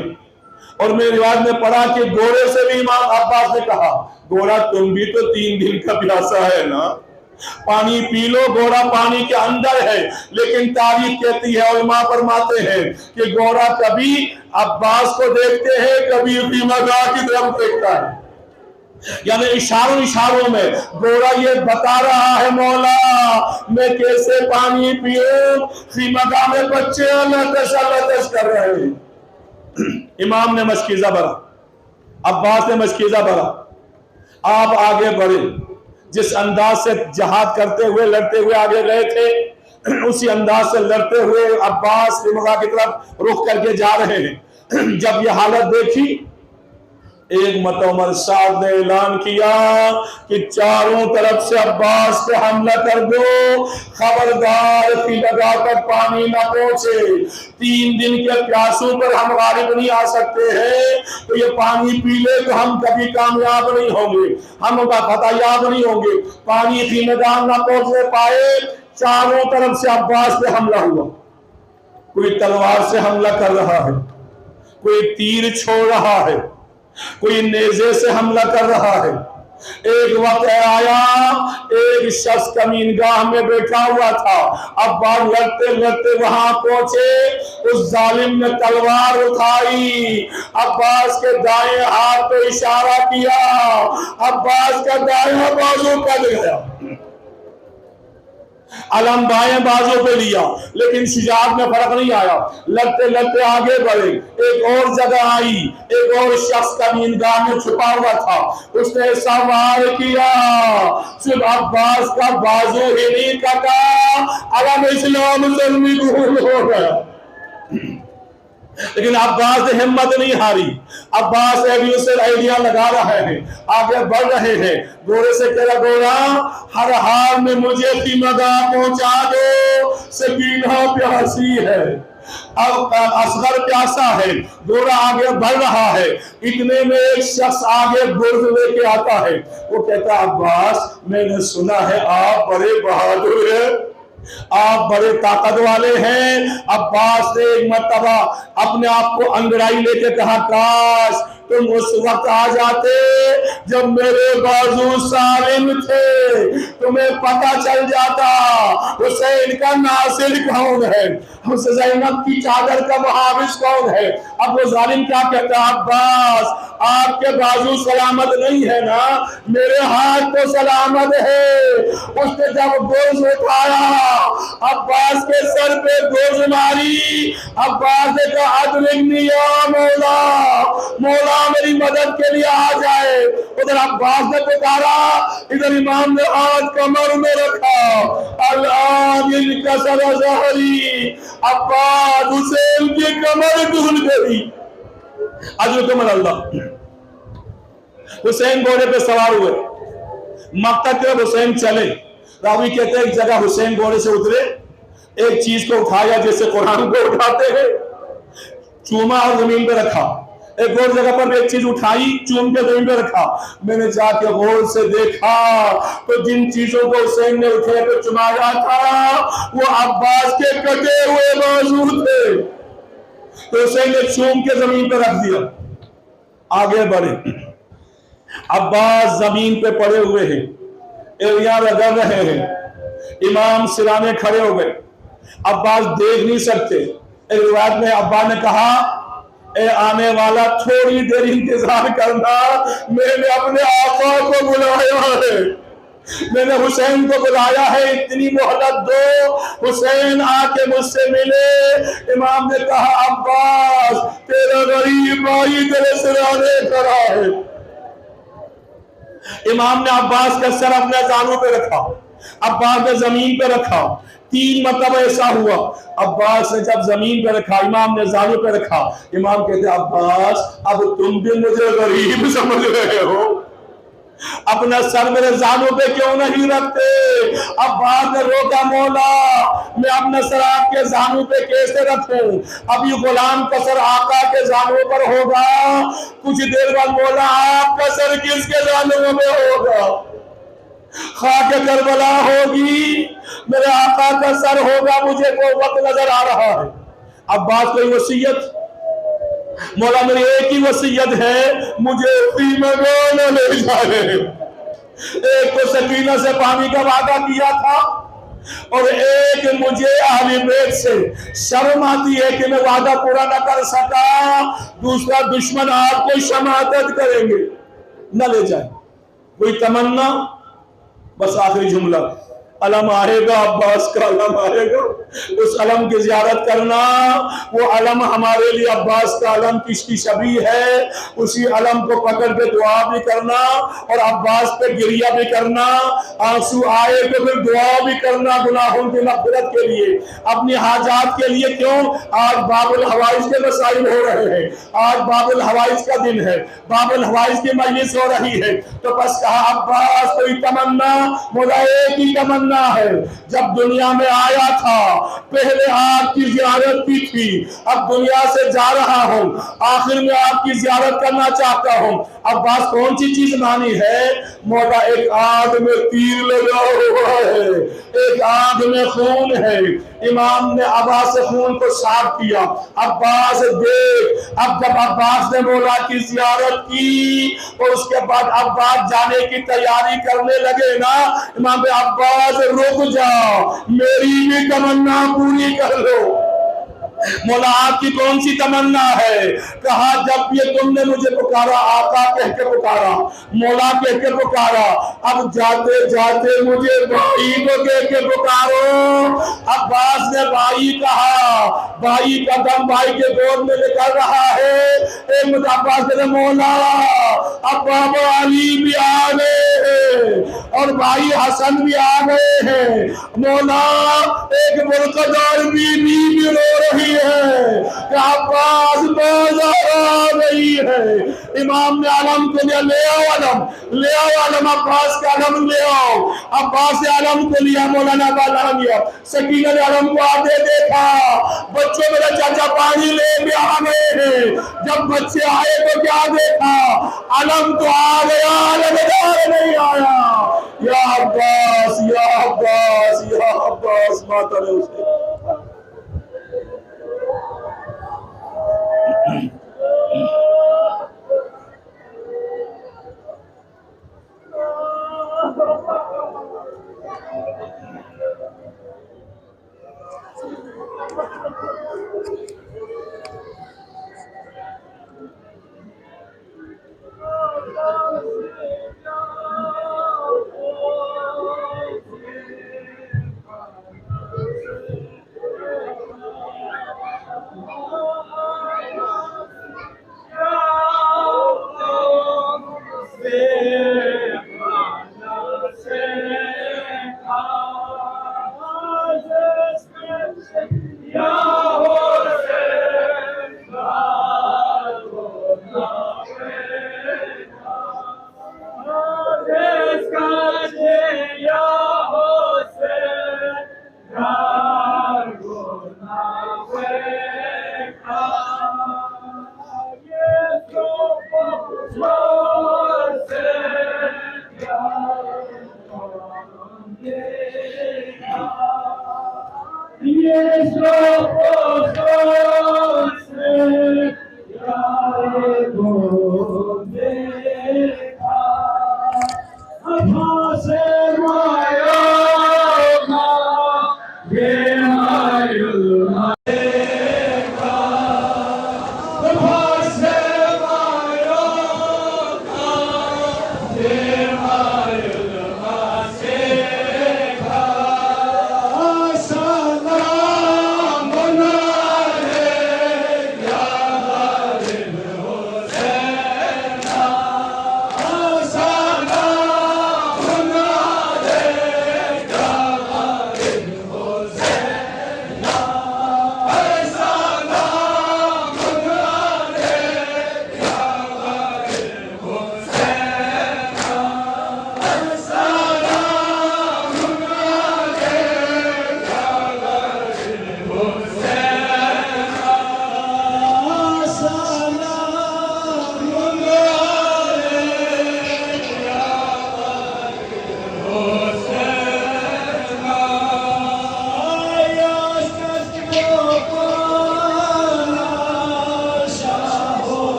اور میں روایت میں پڑھا کہ گھوڑے سے بھی امام عباس نے کہا گھوڑا تم بھی تو 3 دن کا پیاسا ہے نا، پانی پی لو۔ گھوڑا پانی کے اندر ہے، لیکن تاریخ کہتی ہے، علماء فرماتے ہیں کہ گھوڑا کبھی عباس کو دیکھتے ہیں، کبھی خیمہ گاہ کی طرف دیکھتا ہے، یعنی اشاروں میں گھوڑا یہ بتا رہا ہے مولا میں کیسے پانی پیوں، خیمہ گاہ میں بچے لتش کر رہے ہیں۔ امام نے مشکیزہ بھرا، عباس نے مشکیزہ بھرا، آپ آگے بڑھے، جس انداز سے جہاد کرتے ہوئے لڑتے ہوئے آگے گئے تھے، اسی انداز سے لڑتے ہوئے عباس خیمہ کی طرف رخ کر کے جا رہے ہیں۔ جب یہ حالت دیکھی، ایک مرتبہ صاحب نے اعلان کیا کہ چاروں طرف سے عباس پہ حملہ کر دو، خبردار خیمہ گاہ تک پانی نہ پہنچے، 3 دن کے پیاسوں پر ہم غالب نہیں آ سکتے ہیں، تو یہ پانی پی لے تو ہم کبھی کامیاب نہیں ہوں گے، ہم فتحیاب نہیں ہوں گے۔ پانی خیمہ گاہ نہ پہنچنے پائے، چاروں طرف سے عباس پہ حملہ ہوا، کوئی تلوار سے حملہ کر رہا ہے، کوئی تیر چھوڑ رہا ہے، کوئی نیزے سے حملہ کر رہا ہے۔ ایک وقت آیا، ایک شخص کمینگاہ میں بیٹھا ہوا تھا، عباس لڑتے لڑتے وہاں پہنچے، اس ظالم نے تلوار اٹھائی، عباس کے دائیں ہاتھ پہ اشارہ کیا، عباس کا دائیں بازو کٹ گیا، علم بائیں بازو پہ لیا، لیکن شجاعت میں فرق نہیں آیا، لڑتے لڑتے آگے بڑھے۔ ایک اور جگہ آئی، ایک اور شخص کمینگاہ میں چھپا ہوا تھا، اس نے سوار کیا، صرف عباس کا بازو ہی نہیں کٹا، علم اسلام زلمی دھول ہو گیا۔ لیکن عباس نے ہمت نہیں ہاری، عباس ایڈیو سے ایڈیاں لگا رہے ہیں، آگے بڑھ رہے ہیں، گھوڑے سے کہا گھوڑا ہر حال میں مجھے خیمہ گاہ پہنچا دو، سکینہ پیاسی ہے، اصغر پیاسا ہے، گھوڑا آگے بڑھ رہا ہے، اتنے میں ایک شخص آگے گرز لے کے آتا ہے، وہ کہتا عباس میں نے سنا ہے آپ بڑے بہادر ہیں، آپ بڑے طاقت والے ہیں۔ عباس نے ایک مرتبہ اپنے آپ کو انگڑائی لے کے کہا کاش تم اس وقت آ جاتے جب میرے بازو سالم تھے، تمہیں پتہ چل جاتا حسین کا ناصر کون ہے، زینب کی چادر کا محافظ کون ہے۔ اب وہ ظالم کیا کہتا ہے عباس آپ کے بازو سلامت نہیں ہے نا، میرے ہاتھ تو سلامت ہے۔ اس نے جب گوز اٹھایا عباس کے سر پہ گوز ماری، عباس نے کہا ادرکنی یا مولا، مولا میری مدد کے لیے آ جائے۔ ادھر عباس نے پکارا، ادھر امام نے ہاتھ کمر میں رکھا، الان انکسر ظہری، عباس حسین کی کمر ٹوٹ گئی۔ اجرکم اللہ۔ حسین گھوڑے پہ سوار ہوئے، مکہ کے حسین چلے، راوی کہتے ہیں ایک جگہ حسین گھوڑے سے اترے، ایک چیز کو اٹھایا جیسے قرآن کو اٹھاتے ہیں، چوما اور زمین پہ رکھا، ایک اور جگہ پر ایک چیز اٹھائی چوم کے زمین پہ رکھا۔ میں نے جا کے غور سے دیکھا تو جن چیزوں کو حسین نے اٹھے پہ چمایا تھا وہ عباس کے کٹے ہوئے بازو تھے، تو حسین نے چوم کے زمین پہ رکھ دیا۔ آگے بڑھے، عباس زمین پہ پڑے ہوئے ہیں، ایلیاں رگڑ رہے ہیں، امام سرانے کھڑے ہو گئے، عباس دیکھ نہیں سکتے، ایک روایت میں ابا نے کہا اے آنے والا تھوڑی دیر انتظار کرنا، میں نے اپنے آقا کو بلایا ہے، میں نے حسین کو بلایا ہے، اتنی مہلت دو، حسین آ کے مجھ سے ملے۔ امام نے کہا عباس تیرا غریب بھائی تیرے سرانے کھڑا ہے۔ امام نے عباس کا سر اپنے زانوں پہ رکھا، عباس نے زمین پہ رکھا، 3 مرتبہ ایسا ہوا۔ عباس نے جب زمین پہ رکھا، امام نے زانوں پہ رکھا۔ امام کہتے ہیں عباس اب تم بھی مجھے غریب سمجھ رہے ہو، اپنا سر میرے زانوں پہ کیوں نہیں رکھتے؟ عباس نے روکا مولا میں اپنا سر آپ کے زانوں پہ کیسے رکھوں؟ ابھی غلام کا سر آقا کے زانوں پر ہوگا، کچھ دیر بعد مولا آپ کا سر کس کے زانوں میں ہوگا؟ خاک کربلا ہوگی، میرے آقا کا سر ہوگا، مجھے وہ وقت نظر آ رہا ہے۔ عباس کوئی وصیت؟ مولا میری ایک ہی وصیت ہے، مجھے نہ لے جائے۔ ایک تو سکینہ سے پانی کا وعدہ کیا تھا، اور ایک مجھے اہل بیت سے شرم آتی ہے کہ میں وعدہ پورا نہ کر سکا، دوسرا دشمن آپ کو شماتت کریں گے، نہ لے جائے۔ کوئی تمنا؟ بس آخری جملہ، علم آئے گا، عباس کا علم آئے گا، اس علم کی زیارت کرنا۔ وہ علم ہمارے لیے عباس کا علم کی شبیہ ہے، اسی علم کو پکڑ کے دعا بھی کرنا اور عباس پہ گریہ بھی کرنا، آنسو آئے تو پھر دعا بھی کرنا گناہوں کی مغفرت کے لیے، اپنی حاجات کے لیے۔ کیوں؟ آج باب الحوائج کے مسائل ہو رہے ہیں، آج باب الحوائج کا دن ہے، باب الحوائج کی مجلس ہو رہی ہے، تو بس کہا عباس کوئی تمنا؟ مولا ایک ہی تمنا ہے، جب دنیا میں آیا تھا پہلے آپ کی زیارت کی تھی، اب دنیا سے جا رہا ہوں، آخر میں آپ کی زیارت کرنا چاہتا ہوں۔ عباس کون سی چیز مانی ہے؟ مولا ایک آنکھ میں تیر لگا ہوا ہے، ایک آنکھ میں خون ہے۔ امام نے عباس سے خون کو صاف کیا۔ عباس دیکھ، اب جب عباس نے مولا کی زیارت کی اور اس کے بعد عباس جانے کی تیاری کرنے لگے نا، امام نے عباس رک جا، میری بھی تمنا پوری کر لو۔ مولا آپ کی کون سی تمنا ہے؟ کہا جب یہ تم نے مجھے پکارا، آقا کہہ کے پکارا، مولا کہہ کے پکارا، اب جاتے جاتے مجھے بھائی کو کہہ کے پکارو۔ عباس نے بھائی کہا، بھائی کا دم بھائی کے گود میں نکل رہا ہے۔ ایک عباس کہتے مولا اب بابا علی بھی آ گئے ہیں اور بھائی حسن بھی آ گئے ہیں، مولا ایک مرقدار بی بھی رو رہی ہے کہ عباس بازار آ گئی ہے۔ امام نے علم کو لیا، لے آؤ علم، لے آؤ علم، عباس کا علم لے آؤ۔ عباس نے علم کو لیا، مولانا کا علم لیا، سکینہ نے علم کو آتے دیکھا، بچوں میرے چاچا پانی لے کے آ گئے ہیں۔ جب بچے آئے تو کیا دیکھا؟ علم تو آ گیا، علمدار نہیں آیا۔ یا عباس یا عباس یا عباس، ماتا نے اسے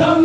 Come,